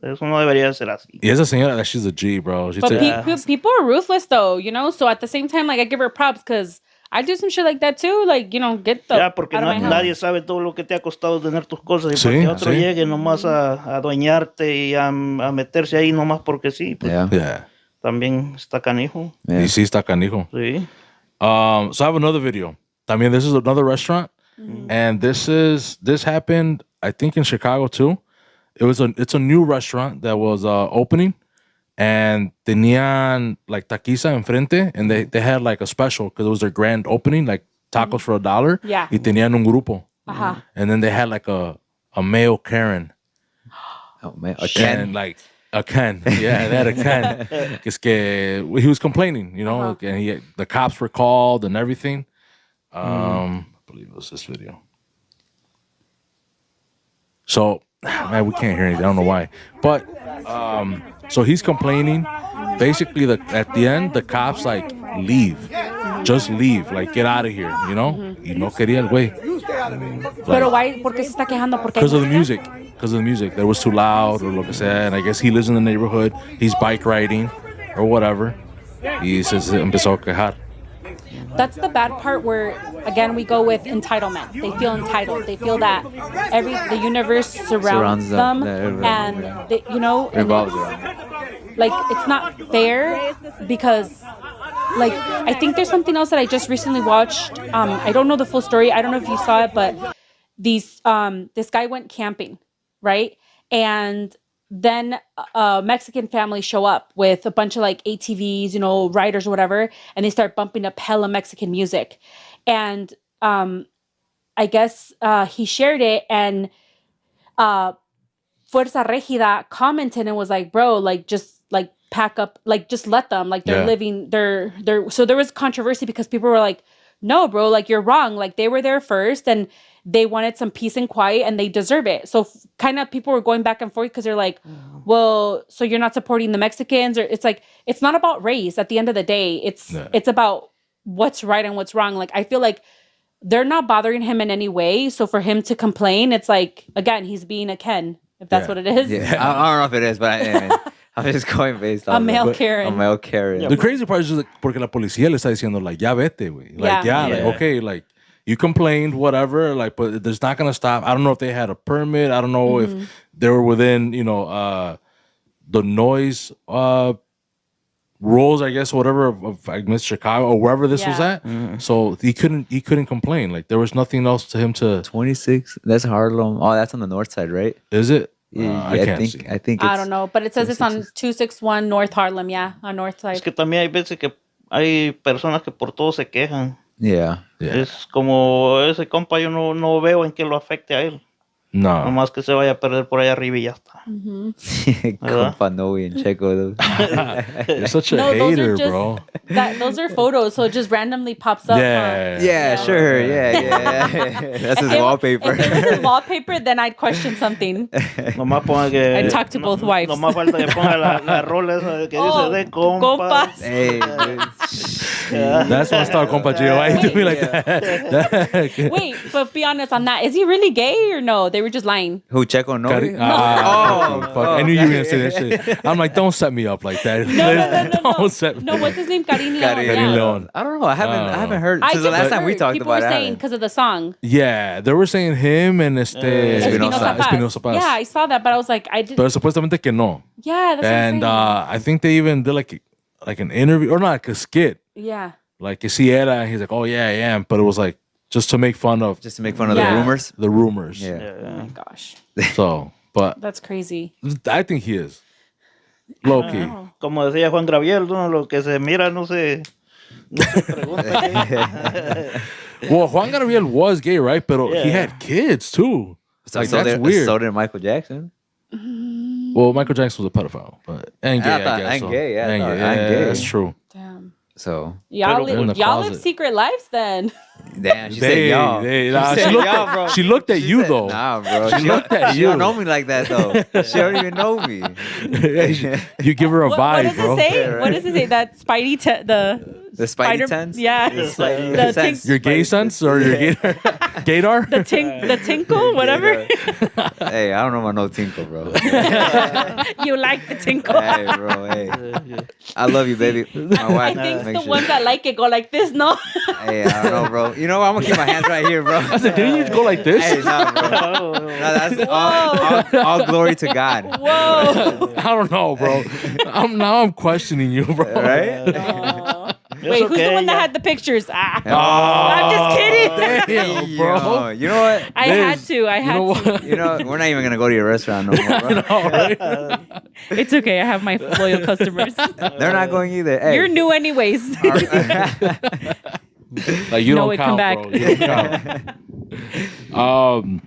Eso no debería ser así. Y esa señora, she's a G, bro. She But took- people are ruthless though, So at the same time, like I give her props because I do some shit like that too. Like, get the Ya, porque out of my house. nadie sabe todo lo que te ha costado tener tus cosas y Sí, para que otro sí. llegue nomás a adueñarte y a meterse ahí nomás porque sí, pues Yeah. Yeah. también está canijo. Yeah. Y sí está canijo. Sí. So I have another video. También this is another restaurant, and this happened I think in Chicago too. It's a new restaurant that was opening, and tenían like taquiza enfrente, and they had like a special because it was their grand opening, like tacos for $1. Yeah. Y tenían un grupo, Ajá. and then they had like a male Karen. Oh man, a And Ken. like a Ken. Yeah, they had a Ken. Es que he was complaining, and the cops were called and everything. I believe it was this video. So, man, we can't hear anything. I don't know why. But, so he's complaining. Basically, at the end, the cops like leave. Just leave. Like, get out of here, Y no quería el güey. Pero why? ¿Por qué se está quejando? Porque Because of the music. Because of the music. That was too loud or lo que sea. And I guess he lives in the neighborhood. He's bike riding or whatever. Y se empezó a quejar. That's the bad part where, again, we go with entitlement. They feel entitled. They feel that the universe surrounds them. Yeah, And, they, and Revolves it's, around. like, it's not fair because, like, I think there's something else that I just recently watched. I don't know the full story. I don't know if you saw it, but this guy went camping, right? And then a Mexican family show up with a bunch of like ATVs, riders or whatever, and they start bumping up hella Mexican music. And I guess he shared it, and Fuerza Regida commented and was like, bro, like just like pack up, like just let them, like they're living, they're so there was controversy because people were like, no, bro, like you're wrong. Like they were there first and they wanted some peace and quiet and they deserve it. So kind of people were going back and forth because they're like, well, so you're not supporting the Mexicans, or it's like, it's not about race at the end of the day. It's about what's right and what's wrong. Like, I feel like they're not bothering him in any way. So for him to complain, it's like, again, he's being a Ken, if that's what it is. Yeah, I don't know if it is, but I'm just going based on A male that. Karen. A male Karen. The crazy part is just like, porque la policía le está diciendo, like, ya vete, güey. Like, Yeah. like, okay, like, you complained, whatever, like, but there's not going to stop. I don't know if they had a permit. I don't know if they were within, the noise rules, I guess, whatever, of I guess, Chicago or wherever this was at. So he couldn't complain. Like, there was nothing else to him to, 26. That's Harlem. Oh, that's on the north side, right? is it? Yeah, I can't see. I think. I It's, don't know, but it says it's on 261 North Harlem, on north side. Es que también hay veces que hay personas que por todo se quejan. Yeah. Yeah. Es como ese compa, yo no veo en qué lo afecte a él. No. Nomás que se vaya a perder por allá arriba y ya está. Compa Noe and Checo. Dude. You're such a No, those hater, are just bro. those are photos, so it just randomly pops up. Yeah. Yeah, sure. Yeah. That's his wallpaper. If it was his wallpaper, then I'd question something. Nomás ponga que... I talk to both wives. Nomás falta que ponga la rola esa que Oh, dice de compas. Hey, dude. That's my star, compa Gio. Why you do me like that? Wait, but be honest on that. Is he really gay or no? They were just lying. Who, Checo Noe? Fuck. I knew you were gonna say that shit. I'm like, don't set me up like that. No. Don't set me. No, what's his name? Karin Leon. Karin Yeah. Leon. I don't know. I haven't heard I since the just last time we heard talked people about were it. saying because of the song. Yeah, they were saying him and Espinosa Paz. Yeah, I saw that, but I was like, I didn't. Pero supuestamente que no. Yeah, that's And what I'm I think they even did like an interview or not, like a skit. saying. Yeah. Like que si era, and he's like, oh yeah, I am. But it was like just to make fun of Just to make fun of Yeah. the rumors. the rumors. Yeah. Oh my gosh, So, but that's crazy. I think he is low key. Como decía Juan Graviel, ¿no? Lo que se mira no se pregunta. Well, Juan Gabriel was gay, right? But he Yeah. had kids too. Like, that's weird. So did Michael Jackson. Well, Michael Jackson was a pedophile, but and gay, I I thought- guess. and so. gay, yeah, I And thought- gay. and Yeah, gay. that's true. Damn. So Y'all, in the y'all live closet. secret lives then. damn, she said y'all. Nah, She she, said looked y'all, at, bro. she looked at She you said- though. Nah, bro. She looked at She you. don't know me like that though. She don't even know me. You give her a What vibe, does bro. it say? Yeah, right. What does it say? That Spidey, The Spidey spider, sense. yeah, The Spidey The sense. Your gay sense or your gaydar? Gaydar? the tinkle, whatever. Hey, I don't know about no tinkle, bro. You like the tinkle. Hey, bro. Hey, I love you, baby. My I wife. think make the sure- ones that like it go like this, no? Hey, I don't know, bro. You know what? I'm gonna keep my hands right here, bro. I said, didn't you go like this? Hey, nah, bro. No, that's all glory to God. Whoa. I don't know, bro. I'm questioning you, bro. Right? Oh. Wait, who's the okay, one that yeah. had the pictures? Ah. Oh, I'm just kidding. Damn, bro. You know what? I Liz, had to. I had you know to. what? You know, we're not even gonna go to your restaurant no more, bro. All right. It's okay. I have my loyal customers. They're not going either. Hey. You're new anyways. Like you No don't way, count, come back. bro. You don't count.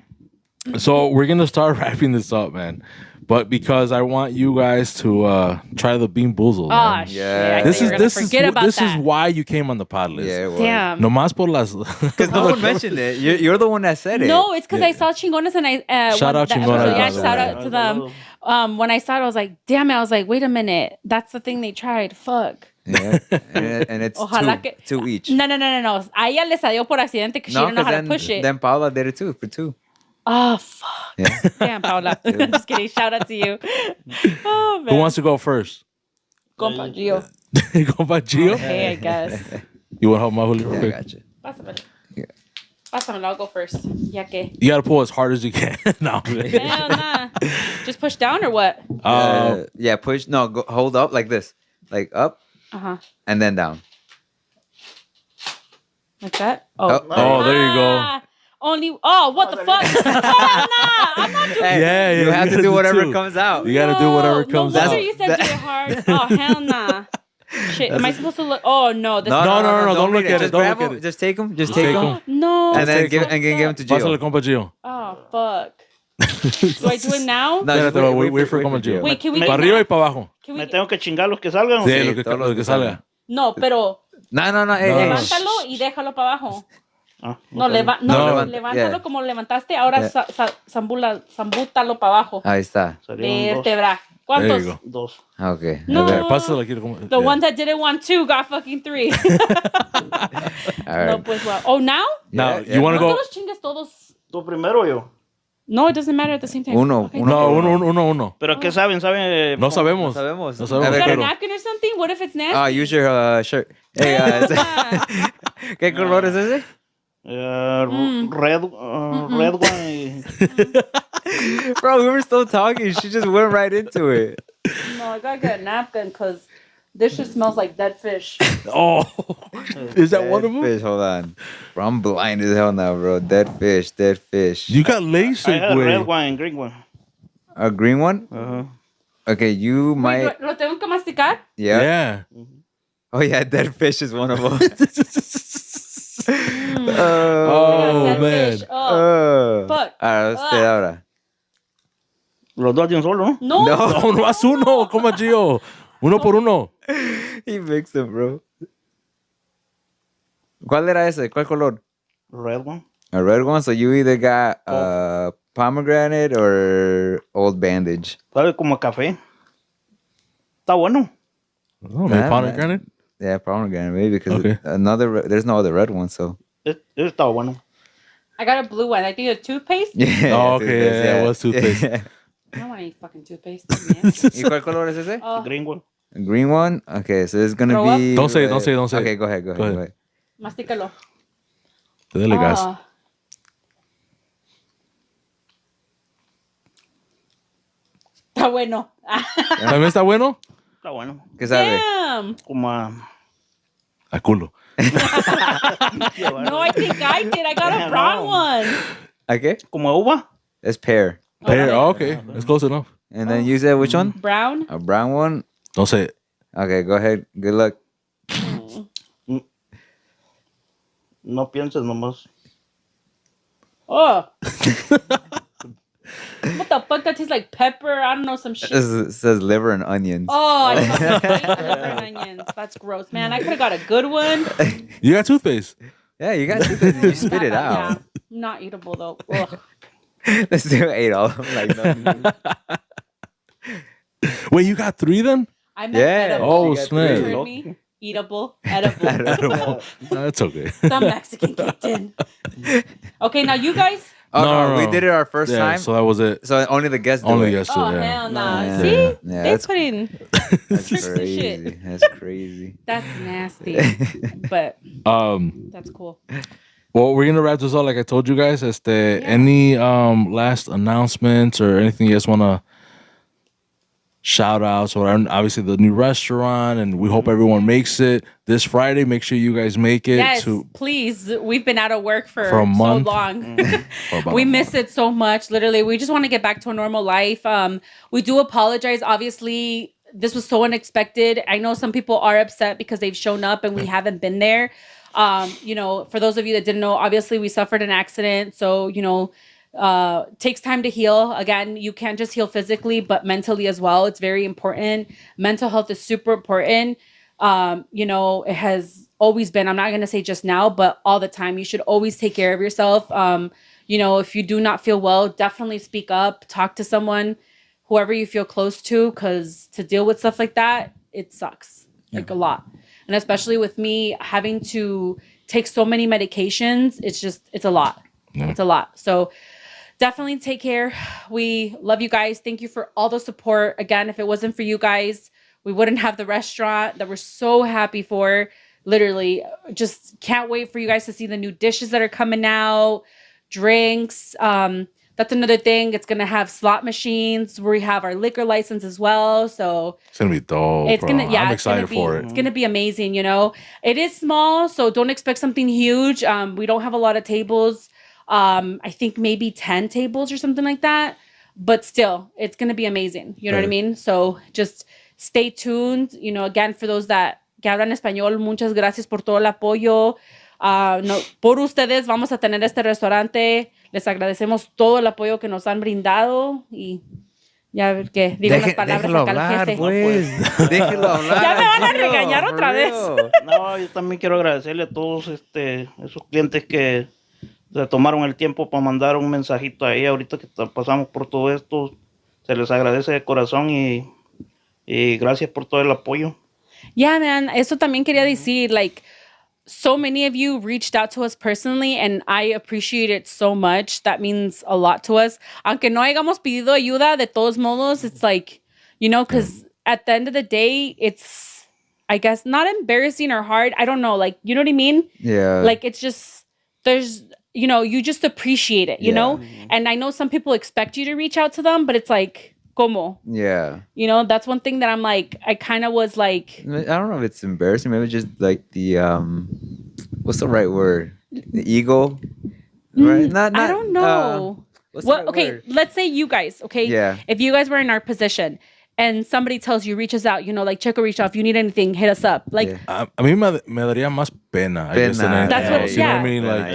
So we're gonna start wrapping this up, man. But because I want you guys to try the bean boozle, Oh, man. shit. Yeah. I This thought you is were gonna this is forget about this that. is why you came on the pod list. Yeah, well. Damn. No más por las. Because no one mentioned it. You're the one that said it. No, it's because I saw Chingonas and I Shout out Chingonas, Yeah, by the shout way. out to them. When I saw it, I was like, damn it. I was like, wait a minute. That's the thing they tried. Fuck. Yeah. And it's Ojalá que- two each. No. A ella le salió por accidente because she didn't know how to push it. Then Paula did it too for two. Oh, fuck. Yeah. Damn, Paula. I'm just kidding. Shout out to you. Oh, man. Who wants to go first? Compa Gio. Compa Gio? Okay, I guess. You want to help my Julio real Yeah, I quick? got you. Pásamelo. Yeah. Pásamelo. I'll go first. Ya que. You gotta pull as hard as you can. No. Hell nah. Just push down or what? Yeah, push. No, go, hold up like this. Like up Uh-huh. and then down. Like that? Oh, there you go. Ah, what the fuck? Hell nah. I'm not doing Hey, Yeah, you you have to gotta do do whatever two. comes out. You gotta do whatever comes no out. wonder you said do it hard. Oh, hell nah. Shit, am I supposed to look? Oh, no. This No, don't look read at it, Just don't grab look at him. it. Just take him. Just take take him. him. No. And then fuck give him to Pásale, Gio. compa Gio. Oh, fuck. Do I do it now? No, Espérate, just wait for compa Gio. Wait, can we Para get arriba y that? para abajo. Can we Me get- tengo que chingar los que salgan. Sí, Sí, lo todos que salga. No, pero No. Hey, No. hey. levántalo y déjalo para abajo. Ah, No, ok. No. levántalo Yeah. como levantaste. Ahora Yeah. zambútalo para abajo. Ahí está. Serían dos. Vértebra. There ¿Cuántos? you go. Dos. Okay. No. A ver. Pásale aquí. como- The yeah. ones that didn't want two got fucking three. All No, right. pues, well. Oh, now? Now, Yeah, you want to No go? te los chingues todos. ¿Tú primero o yo? No, it doesn't matter at the same time. Uno, Okay. uno. No, uno. ¿Pero qué saben? ¿Saben? No sabemos. Sabemos. No You sabemos. got a pero- napkin or something? What if it's nasty? Ah, use your shirt. Hey, ¿qué color es ese? Red one. Bro, we were still talking. She just went right into it. No, I gotta get a napkin because this shit smells like dead fish. Oh, is that one of them? Fish, hold on. Bro, I'm blind as hell now, bro. Dead fish, dead fish. You got I LASIK, had red güey. one and green one. A green one? Okay, you might. ¿Lo tengo que masticar? Yeah. Yeah. Oh, yeah, dead fish is one of them. Oh, Dead man. fish. Oh, fuck. Usted ahora. Los dos de un solo, ¿no? No. No, no haz uno. Coma, Gio. Uno por uno. He mixed them, bro. ¿Cuál era ese? ¿Cuál color? Red one. A red one. So you either got pomegranate or old bandage. Sabe como a café. Está bueno. Oh, maybe Nah, pomegranate? Yeah, pomegranate maybe because Okay. there's no other red one. So Está bueno. I got a blue one. I think it's toothpaste. yeah. Oh, okay, yeah, it was toothpaste. I don't want any fucking toothpaste. ¿Y cuál color es ese? Oh, Green one. Green one. Okay, so it's gonna Throw up? be. Don't say it, don't say it, don't say it. Okay, go ahead. Go ahead. mastícalo. Dele gas. Ah. Está bueno. ¿También está bueno? Está bueno. ¿Qué sabe? Damn. Como a... A culo. No, I think I did. I got a brown one. ¿A qué? Como a uva. It's pear. Pear. Oh, okay. That's close enough. And then you said which one? Brown? A brown one. Don't say it. Okay, go ahead. Good luck. No pienses nomás. Oh. What the fuck? That tastes like pepper. I don't know, some shit. It says liver and onions. Oh, I fucking hate liver and onions. That's gross, man. I could have got a good one. You got toothpaste. Yeah, you got you spit it out. Yeah, not eatable though. Ugh. They still ate all of them. Like, no. Wait, you got 3 then? I meant Yeah. edible. Oh, You got snap. You three. heard me? Eatable, edible. Edible. That's okay. The Mexican kicked in. Okay, now you guys. Oh, No, no, no, we no. did it our first Yeah, time. so that was it. So only the guests do Only it. yes to Oh yeah. hell nah. Yeah. See, Yeah, they that's- put in. That's Tricks and shit. crazy. That's crazy. That's nasty, but that's cool. Well, we're gonna wrap this up like I told you guys. Any last announcements or anything you guys wanna shout outs or obviously the new restaurant, and we hope everyone makes it this Friday. Make sure you guys make it Yes, to please. We've been out of work for a so month. long. for about We a miss it so much. Literally, we just want to get back to a normal life. We do apologize. Obviously, this was so unexpected. I know some people are upset because they've shown up and we haven't been there. You know, for those of you that didn't know, obviously we suffered an accident. So, you know, takes time to heal. Again, you can't just heal physically, but mentally as well. It's very important. Mental health is super important. You know, it has always been, I'm not going to say just now, but all the time. You should always take care of yourself. You know, if you do not feel well, definitely speak up, talk to someone, whoever you feel close to, because to deal with stuff like that, it sucks like a lot. And especially with me having to take so many medications, it's a lot. Yeah. It's a lot. So definitely take care. We love you guys. Thank you for all the support. Again, if it wasn't for you guys, we wouldn't have the restaurant that we're so happy for. Literally, just can't wait for you guys to see the new dishes that are coming out, drinks. That's another thing. It's going to have slot machines. We have our liquor license as well. So It's gonna be dope. it's bro. gonna, yeah, I'm it's gonna excited be, for it. It's gonna be amazing. You know, it is small, so don't expect something huge. We don't have a lot of tables. I think maybe 10 tables or something like that. But still, it's gonna be amazing. You know what I mean? So just stay tuned. You know, again, for those that que hablan español, muchas gracias por todo el apoyo. No, por ustedes vamos a tener este restaurante. Les agradecemos todo el apoyo que nos han brindado y ya a ver qué digo unas palabras Déjelo acá al hablar, jefe. pues. Déjelo hablar. Ya me van a tío, regañar for otra vez. real. No, yo también quiero agradecerle a todos esos clientes que se tomaron el tiempo para mandar un mensajito ahí ahorita que pasamos por todo esto. Se les agradece de corazón y gracias por todo el apoyo. Yeah, man. Eso también quería decir, like, so many of you reached out to us personally, and I appreciate it so much. That means a lot to us. Aunque no hayamos pedido ayuda, de todos modos, it's like, you know, because at the end of the day, it's, I guess, not embarrassing or hard. I don't know. Like, you know what I mean? Yeah. Like, it's just, there's, you know, you just appreciate it, you know? And I know some people expect you to reach out to them, but it's like, como? Yeah. You know, that's one thing that I'm like, I kind of was like, I don't know if it's embarrassing. Maybe just like the what's the right word? The ego, right? I don't know. what's the Well, right okay, word? let's say you guys, okay? Yeah. If you guys were in our position and somebody tells you, reaches out, like Checo reached out, if you need anything, hit us up. Like, A mí me daría más pena. I guess, than anything That's what- else. You know what I yeah. mean? Like,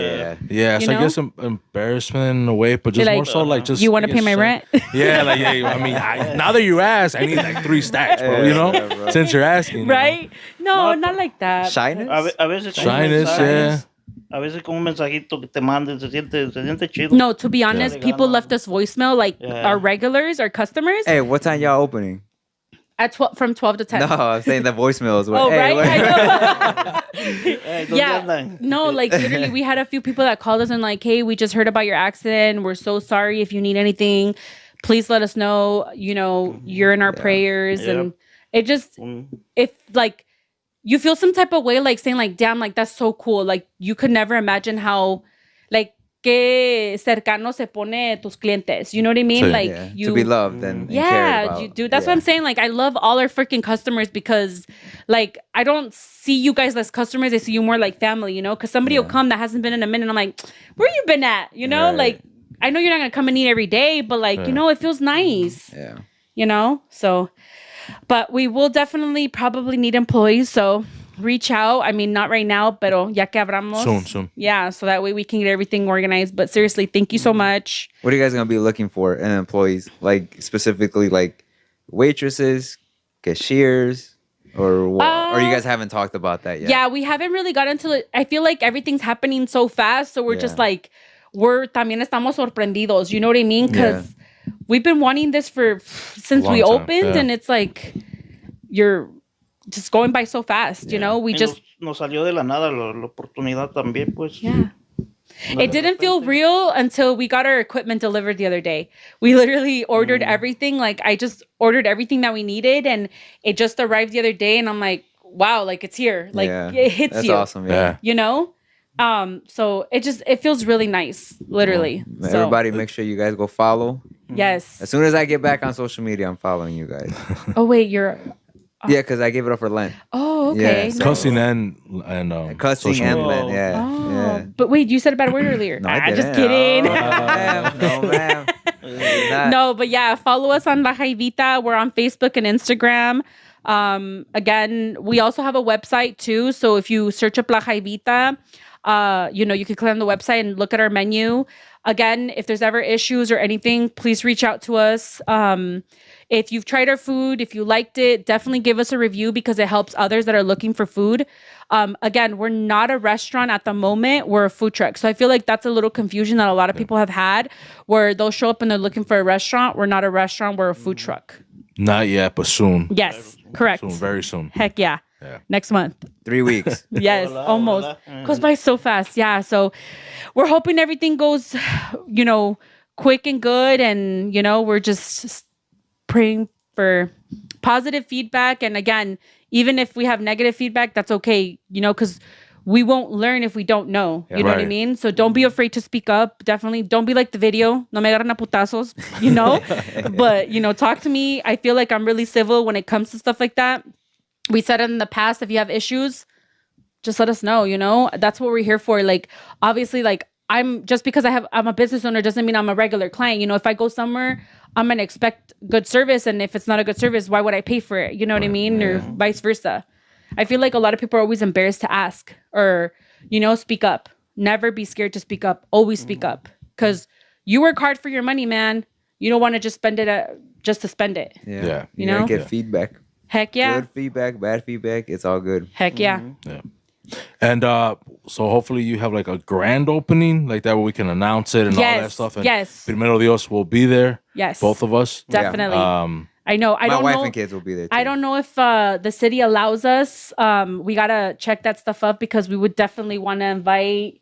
yeah. it's You I know? guess embarrassment in a way, but just Like, more so like just. you want I to pay guess, my rent? Yeah, like I mean, now that you ask, I need like 3 stacks, bro. You know, Yeah, bro. since you're asking, you know? Right? No, not like that. Shyness? A veces con un Shyness, mensaje, yeah. a veces con un mensajito que te manden se siente chido. No, to be honest, people left us voicemail, like Yeah. our regulars, our customers, Hey, what time y'all opening? at from 12 to 10. No, I'm saying the voicemails. Oh, hey, right? I Hey, ¿dónde yeah. andan? No, like literally, we had a few people that called us and like, hey, we just heard about your accident. We're so sorry. If you need anything, please let us know. You're in our prayers. Yep. And it just, Mm. if like, you feel some type of way, like saying like, damn, like that's so cool. Like you could never imagine how, like, que cercano se pone tus clientes. You know what I mean? Sí. Like yeah, you to be loved and cared yeah, about. dude. That's what I'm saying. Like, I love all our freaking customers because, like, I don't see you guys as customers. I see you more like family, Because somebody will come that hasn't been in a minute. And I'm like, where you been at? Right. Like, I know you're not gonna come and eat every day, but like, it feels nice. Yeah. So, but we will definitely probably need employees. So reach out. I mean, not right now, pero ya que abramos. Soon. Yeah, so that way we can get everything organized. But seriously, thank you so much. What are you guys gonna be looking for in employees? Like specifically, like waitresses, cashiers, or what? Or you guys haven't talked about that yet? Yeah, we haven't really got into it. I feel like everything's happening so fast. So we're just Yeah. like, we're también estamos sorprendidos. You know what I mean? Because we've been wanting this since Long we time, opened. yeah. And it's like, you're just going by so fast, We Y just, nos salió de la nada la oportunidad también, pues. yeah. It didn't feel real until we got our equipment delivered the other day. We literally ordered everything. Like, I just ordered everything that we needed. And it just arrived the other day. And I'm like, wow, like it's here. Like it hits That's you. awesome. Yeah. So it feels really nice, literally. So, Everybody, make sure you guys go follow. yes. As soon as I get back on social media, I'm following you guys. Oh wait, you're. Yeah, because I gave it up for Lent. Oh, okay. Yeah, so- Cussing and Cussing social and media. Lent. Yeah. Oh, Yeah. but wait, you said a bad word earlier. No, I Just didn't. kidding. No, ma'am. Not- No, but yeah, follow us on La Jaivita. We're on Facebook and Instagram. Again, we also have a website too. So if you search up La Jaivita, you can click on the website and look at our menu. Again, if there's ever issues or anything, please reach out to us. If you've tried our food, if you liked it, definitely give us a review because it helps others that are looking for food. Again, we're not a restaurant at the moment. We're a food truck. So I feel like that's a little confusion that a lot of people have had where they'll show up and they're looking for a restaurant. We're not a restaurant. We're a food truck. Not yet, but soon. Yes, correct. Soon, very soon. Heck yeah. Next month. 3 weeks. Yes, almost. Goes by so fast. Yeah. So we're hoping everything goes, quick and good. And, we're just praying for positive feedback. And again, even if we have negative feedback, that's okay, because we won't learn if we don't know. You know what I Right. mean? So don't be afraid to speak up. Definitely don't be like the video. No me agarran a putazos, But, talk to me. I feel like I'm really civil when it comes to stuff like that. We said it in the past, if you have issues, just let us know, That's what we're here for. Like, obviously, like, I'm just because I'm a business owner doesn't mean I'm a regular client. If I go somewhere, I'm going to expect good service. And if it's not a good service, why would I pay for it? You know what I mean? Or vice versa. I feel like a lot of people are always embarrassed to ask or, speak up. Never be scared to speak up. Always speak up. Because you work hard for your money, man. You don't want to just spend it just to spend it. Yeah. You You're know? gonna get feedback. Heck yeah. Good feedback, bad feedback. It's all good. Heck yeah. Yeah. And so hopefully you have like a grand opening, like that where we can announce it and all that Yes, stuff. And yes. Primero Dios will be there. Yes. Both of us. Definitely. I know. I My don't wife know. and kids will be there too. I don't know if the city allows us. We gotta check that stuff up because we would definitely want to invite.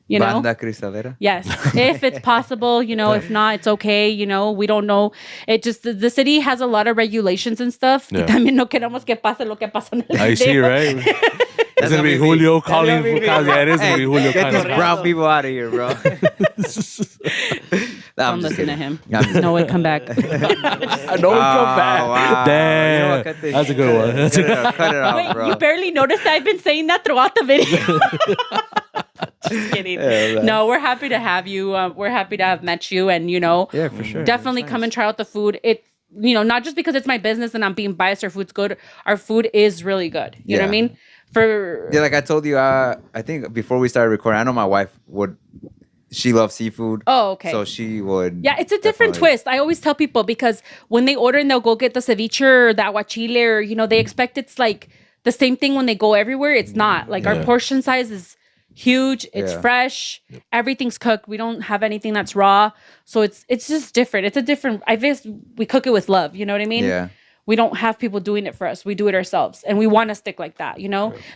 Banda Cristalera. Yes, if it's possible, if not, it's okay. We don't know. It just the city has a lot of regulations and stuff. Yeah. Y también no queremos que pase lo que pasa en el I see, video. right? It's gonna be Julio calling. Yeah, it is gonna be Julio Get these calling. brown people out of here, bro. Nah, Don't I'm just listen to kidding. him. I'm just No way, come back. I know we come back. Wow. Damn, You know what, cut this that's a shit. good one. That's a Cut it out, Wait, bro. you barely noticed that I've been saying that throughout the video. Just kidding. Yeah, No, we're happy to have you. We're happy to have met you, and Yeah, for sure. definitely come and try out the food. It's not just because it's my business and I'm being biased. Our food's good. Our food is really good. You know what I Yeah. mean? For Yeah, like I told you, I think before we started recording, I know my wife she loves seafood. Oh, okay. So she would. Yeah, it's a different definitely- twist. I always tell people because when they order and they'll go get the ceviche or the aguachile or, they expect it's like the same thing when they go everywhere. It's not. Like our portion size is huge. It's fresh. Everything's cooked. We don't have anything that's raw. So it's just different. It's a different, I guess we cook it with love. You know what I mean? Yeah. We don't have people doing it for us. We do it ourselves. And we want to stick like that,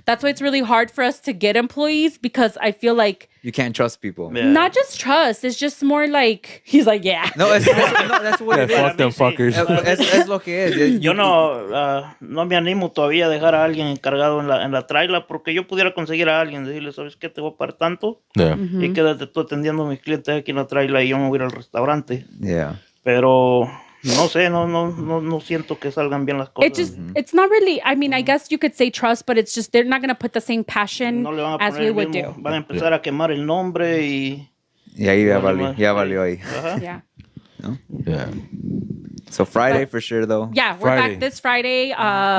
That's why it's really hard for us to get employees because I feel like You can't trust people. Yeah. not just trust. It's just more like, he's like, yeah. No, that's what it is. Fuck them fuckers. Es lo que es. Yo no me animo todavía a dejar a alguien encargado en la traila porque yo pudiera conseguir a alguien, decirle, ¿sabes qué? Te voy a pagar tanto Yeah. y quédate tú atendiendo a mis clientes aquí en la traila y yo me voy a ir al restaurante. Yeah. Pero no sé, no siento que salgan bien las cosas. It's not really, I mean, I guess you could say trust, but it's just, they're not going to put the same passion No le van a as poner we el would mismo, do. van a empezar a quemar el nombre y... Y ahí Vale, ya más. valió ahí. Ajá. Yeah. Yeah. So Friday for sure though. Yeah, we're Friday. back this Friday.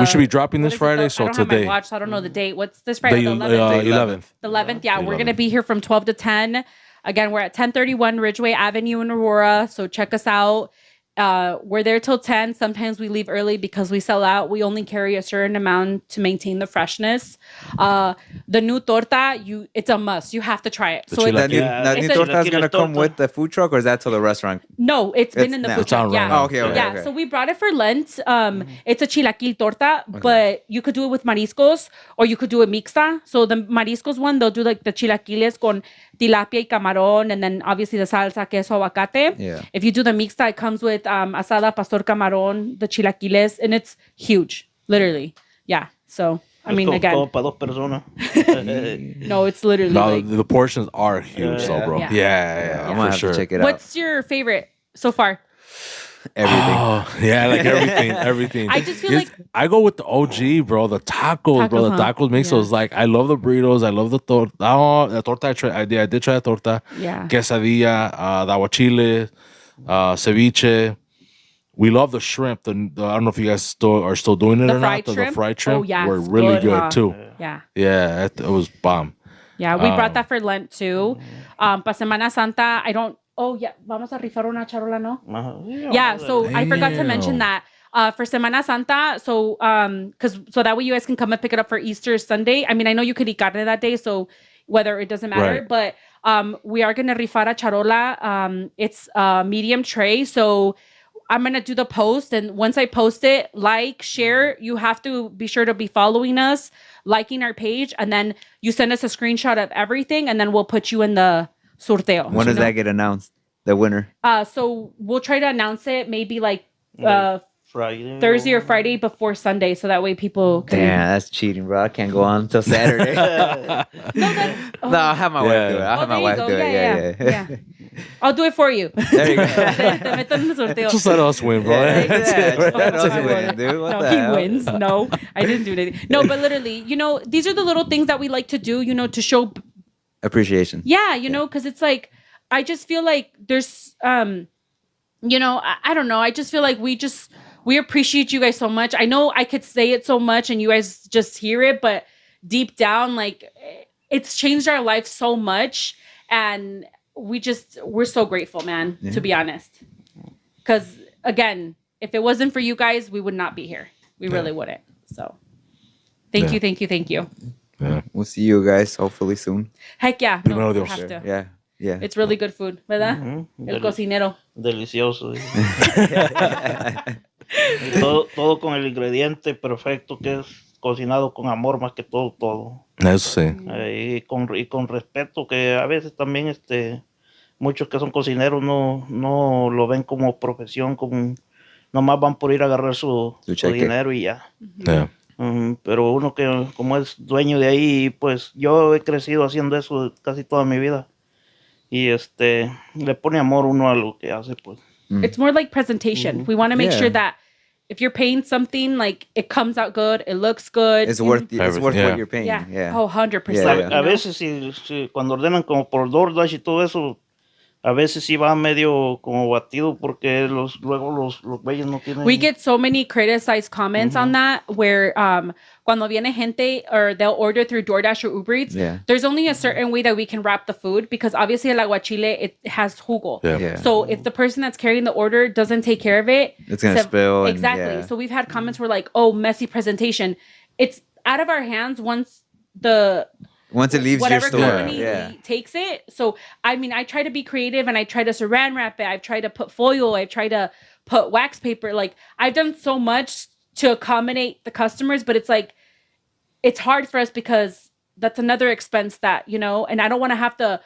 We should be dropping what this is it, Friday, so I don't have today. my watch, so I don't know the date. What's this The Friday? The 11th? 11th. The 11th, yeah. The We're going to 11th. be here from 12 to 10. Again, we're at 1031 Ridgeway Avenue in Aurora, so check us out. We're there till 10. Sometimes we leave early because we sell out. We only carry a certain amount to maintain the freshness. The new torta, it's a must. You have to try it. The So That new, Yeah, that it's new a- torta is gonna come torta. with the food truck, or is that to the restaurant? no, it's been in the now. food It's on truck. right Yeah. now. Oh, okay, Yeah, okay. so we brought it for Lent. It's a chilaquil torta, but you could do it with mariscos or you could do it mixta. So the mariscos one, they'll do like the chilaquiles con tilapia y camarón, and then obviously the salsa, queso, aguacate. Yeah. If you do the mixta, it comes with asada, pastor camarón, the chilaquiles, and it's huge, literally. Yeah. So I mean, Todo again, para dos personas. no, it's literally No, like. the portions are huge, though, bro. Yeah. Yeah, I'm gonna for have sure. to check it out. What's your favorite so far? Everything. Oh, yeah, like everything. I just feel It's- like- I go with the OG, bro. The tacos, bro. The Tacos, huh? tacos mixos. Yeah. Like, I love the burritos. I love the torta. Oh, the torta I did try the torta. Yeah. Quesadilla, the aguachile, ceviche. We love the shrimp. The I don't know if you guys are still doing it The or fried not. shrimp? The fried shrimp Oh, yeah, were it's really good, good huh? too. Yeah. Yeah, it was bomb. Yeah, we brought that for Lent too. Pa Semana Santa, I don't. Oh yeah, vamos a rifar una charola, no? Ajá. Yeah, so I forgot to Damn. mention that for Semana Santa. So so that way you guys can come and pick it up for Easter Sunday. I mean, I know you could eat carne that day, so whether it doesn't matter, Right. but we are gonna rifar a charola. It's a medium tray, so. I'm going to do the post, and once I post it, like, share, you have to be sure to be following us, liking our page, and then you send us a screenshot of everything, and then we'll put you in the sorteo. When does that get announced? The winner. So we'll try to announce it maybe like Friday. Thursday or Friday before Sunday, so that way people can... Damn, that's cheating, bro. I can't go on until Saturday. No, I'll have my wife do it. I'll have my wife do it. Yeah. I'll do it for you. There you go. Te meto en el sorteo. Just let us win, bro. Yeah, That's it, right? let us I win, wouldn't. dude. What No, the he hell? wins. No, I didn't do anything. No, but literally, these are the little things that we like to do, to show Appreciation. yeah, because it's like I just feel like there's I don't know, I just feel like we appreciate you guys so much. I know I could say it so much and you guys just hear it, but deep down, like, it's changed our life so much, and we're so grateful, man, to be honest, because again, if it wasn't for you guys, we would not be here. We really wouldn't. So thank you. Yeah. We'll see you guys hopefully soon. Heck yeah. Primero No, Dios. have to. Yeah. Yeah. It's really good food, ¿verdad? El cocinero. Delicioso. todo con el ingrediente perfecto que es cocinado con amor más que todo. Eso sí. Y con respeto, que a veces también muchos que son cocineros no lo ven como profesión, nomás van por ir a agarrar su cheque. dinero y ya. Yeah. Pero uno que como es dueño de ahí, pues yo he crecido haciendo eso casi toda mi vida. Y le pone amor uno a lo que hace, pues. It's more like presentation. We want to make Yeah. sure that if you're paying something, like it comes out good, it looks good. It's worth Everything, what yeah. you're paying. Yeah. Yeah. Oh, 100%. Yeah, you yeah. know? A veces si cuando ordenan como por DoorDash y todo eso, a veces sí va medio como batido porque luego los güeyes no tienen... We get so many criticized comments on that where cuando viene gente or they'll order through DoorDash or Uber Eats, there's only a certain way that we can wrap the food because obviously el aguachile, it has jugo. Yeah. So if the person that's carrying the order doesn't take care of it, It's going to spill. and, Exactly. yeah. So we've had comments where like, oh, messy presentation. It's out of our hands once Once it leaves your whatever store. company Yeah. takes it. So, I mean, I try to be creative and I try to saran wrap it. I've tried to put foil. I've tried to put wax paper. Like, I've done so much to accommodate the customers, but it's like, it's hard for us because that's another expense that, you know, and I don't want to have to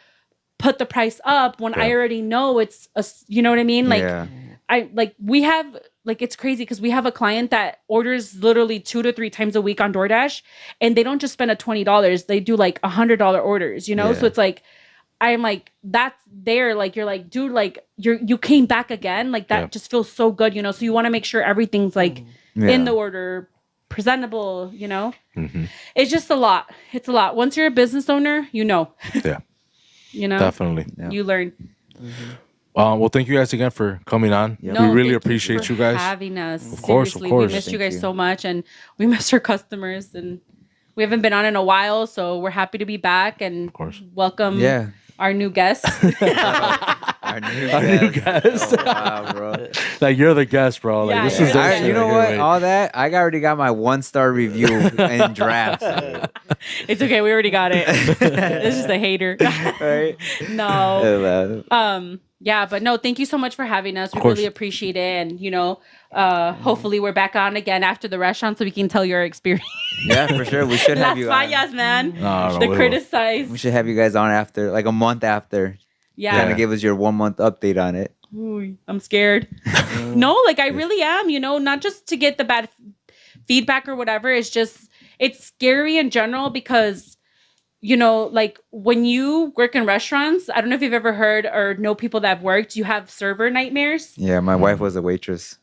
put the price up when I already know it's, you know what I mean? Like, we have, like, it's crazy because we have a client that orders literally 2 to 3 times a week on DoorDash and they don't just spend $20. They do like $100 orders, you know? So it's like, I'm like, that's there. Like, you're like, dude, like you came back again. Like that just feels so good, you know? So you want to make sure everything's like in the order, presentable, you know? It's just a lot. It's a lot. Once you're a business owner, you know. Yeah. You know? Definitely. You learn. Well, thank you guys again for coming on. No, We really thank appreciate for you guys. having us. Of course, Seriously, of course. we missed you Thank guys you. so much, and we miss our customers, and we haven't been on in a while, so we're happy to be back and course. welcome our new guest. Our new guest. Oh, wow, bro. Like you're the guest, bro. Like Yeah, this yeah. is that You shit know right what? here, mate. All that I already got my 1-star review in drafts. It's okay, we already got it. It's just a hater. Right? No. Yeah, but no, thank you so much for having us. We course. really appreciate it, and you know, hopefully we're back on again after the restaurant so we can tell your experience. Yeah, for sure. We should Las have you on. fallas, man. No, The we will. criticize. We should have you guys on after, like a month after. Yeah. Kind of give us your 1-month update on it. Ooh, I'm scared. No, like I really am, you know, not just to get the bad feedback or whatever. It's just, it's scary in general because, you know, like when you work in restaurants, I don't know if you've ever heard or know people that have worked, you have server nightmares. Yeah, my wife was a waitress.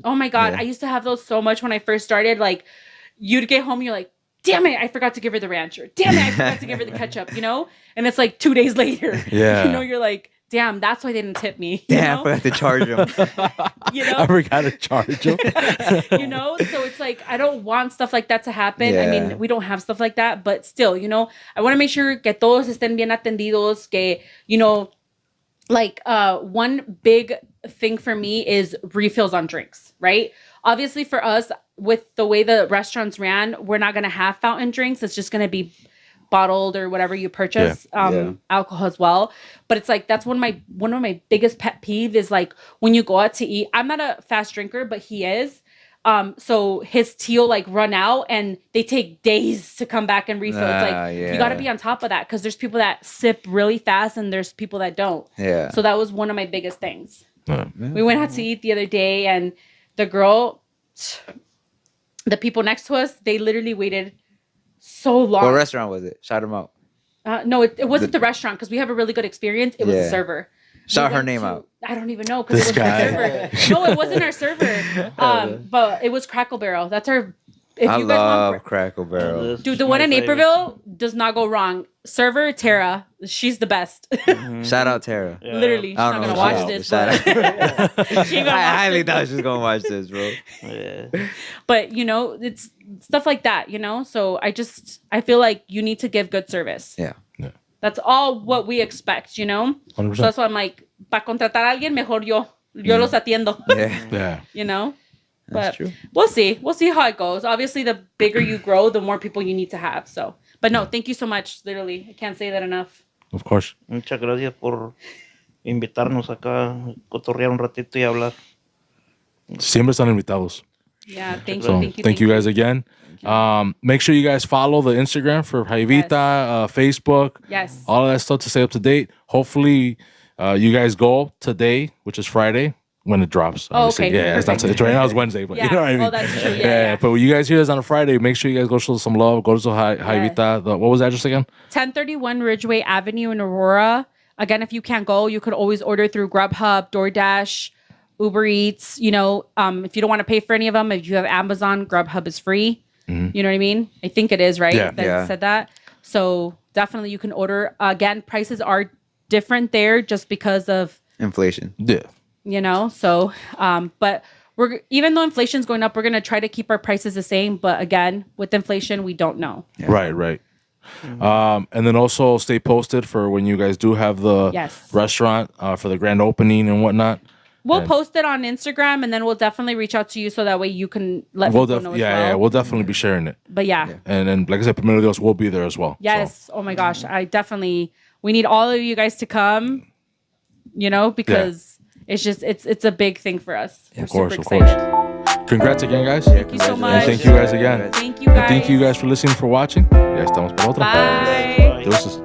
Oh my God. Yeah. I used to have those so much when I first started. Like you'd get home, you're like, damn it, I forgot to give her the rancher. Damn it, I forgot to give her the ketchup, you know? And it's like 2 days later. Yeah. You know, you're like, damn, that's why they didn't tip me. Damn, know? I forgot to charge him. You I know? forgot to charge him. You know? So it's like, I don't want stuff like that to happen. I Yeah. mean, we don't have stuff like that, but still, you know, I want to make sure que todos estén bien atendidos, que, you know, like one big thing for me is refills on drinks, right? Obviously for us, with the way the restaurants ran, we're not going to have fountain drinks. It's just going to be bottled or whatever you purchase, alcohol as well. But it's like, that's one of my biggest pet peeve is like when you go out to eat, I'm not a fast drinker, but he is. So his tea will like run out and they take days to come back and refill. It's like, you got to be on top of that because there's people that sip really fast and there's people that don't. Yeah. So that was one of my biggest things. We went out to eat the other day and the girl, the people next to us, they literally waited so long. What restaurant was it? Shout him out. No, it wasn't the restaurant because we have a really good experience. It was the server. Shout We her went name to- out. I don't even know because This it wasn't guy. our server. No, it wasn't our server. But it was Crackle Barrel. That's our. If I you guys love want, Crackle Barrel. dude, the one in Naperville does not go wrong. Server Tara, she's the best. Shout out Tara. Literally, she's I not don't gonna know. watch this. Shout out. But, she ain't gonna I watch highly this, doubt she's gonna watch this, bro. Yeah. but you know, it's stuff like that. You know, so I feel like you need to give good service. Yeah. That's all what we expect. You know, 100%. so that's why I'm like, para contratar a alguien, mejor yo los atiendo. Yeah. Yeah. You know. That's But true. we'll see. We'll see how it goes. Obviously, the bigger you grow, the more people you need to have. So, but no, thank you so much. Literally, I can't say that enough. Of course. Muchas gracias por invitarnos acá, cotorrear un ratito y hablar. Siempre están invitados. Yeah, thank you. So Thank you. guys again. Make sure you guys follow the Instagram for Jaivita, Facebook, Yes. all of that stuff to stay up to date. Hopefully, you guys go today, which is Friday, when it drops. Oh, obviously. okay. Yeah, it's not. Perfect. It's right now. It's Wednesday, but Yeah. you know what I mean. Oh, that's true. Yeah. But when you guys hear this on a Friday, make sure you guys go show some love. Go to Jaivita. What was the address again? 1031 Ridgeway Avenue in Aurora. Again, if you can't go, you could always order through Grubhub, DoorDash, Uber Eats, you know, if you don't want to pay for any of them, if you have Amazon, Grubhub is free. You know what I mean? I think it is, right? Yeah. That Yeah. said that. So definitely you can order. Again, prices are different there just because of, Inflation. Yeah. you know, so, but even though inflation's going up, we're going to try to keep our prices the same. But again, with inflation, we don't know. Right. And then also stay posted for when you guys do have the Yes. restaurant for the grand opening and whatnot. We'll post it on Instagram, and then we'll definitely reach out to you so that way you can let people know as well. Yeah, we'll definitely be sharing it. But yeah. And then, like I said, Primero Dios will be there as well. Yes. So, Oh my gosh. We need all of you guys to come, you know, because it's a big thing for us. We're of course. super excited. Congrats again, guys. Thank you so much. And thank you guys again. Thank you guys. And thank you guys for listening, for watching. Ya estamos para otra. Bye. Deuces.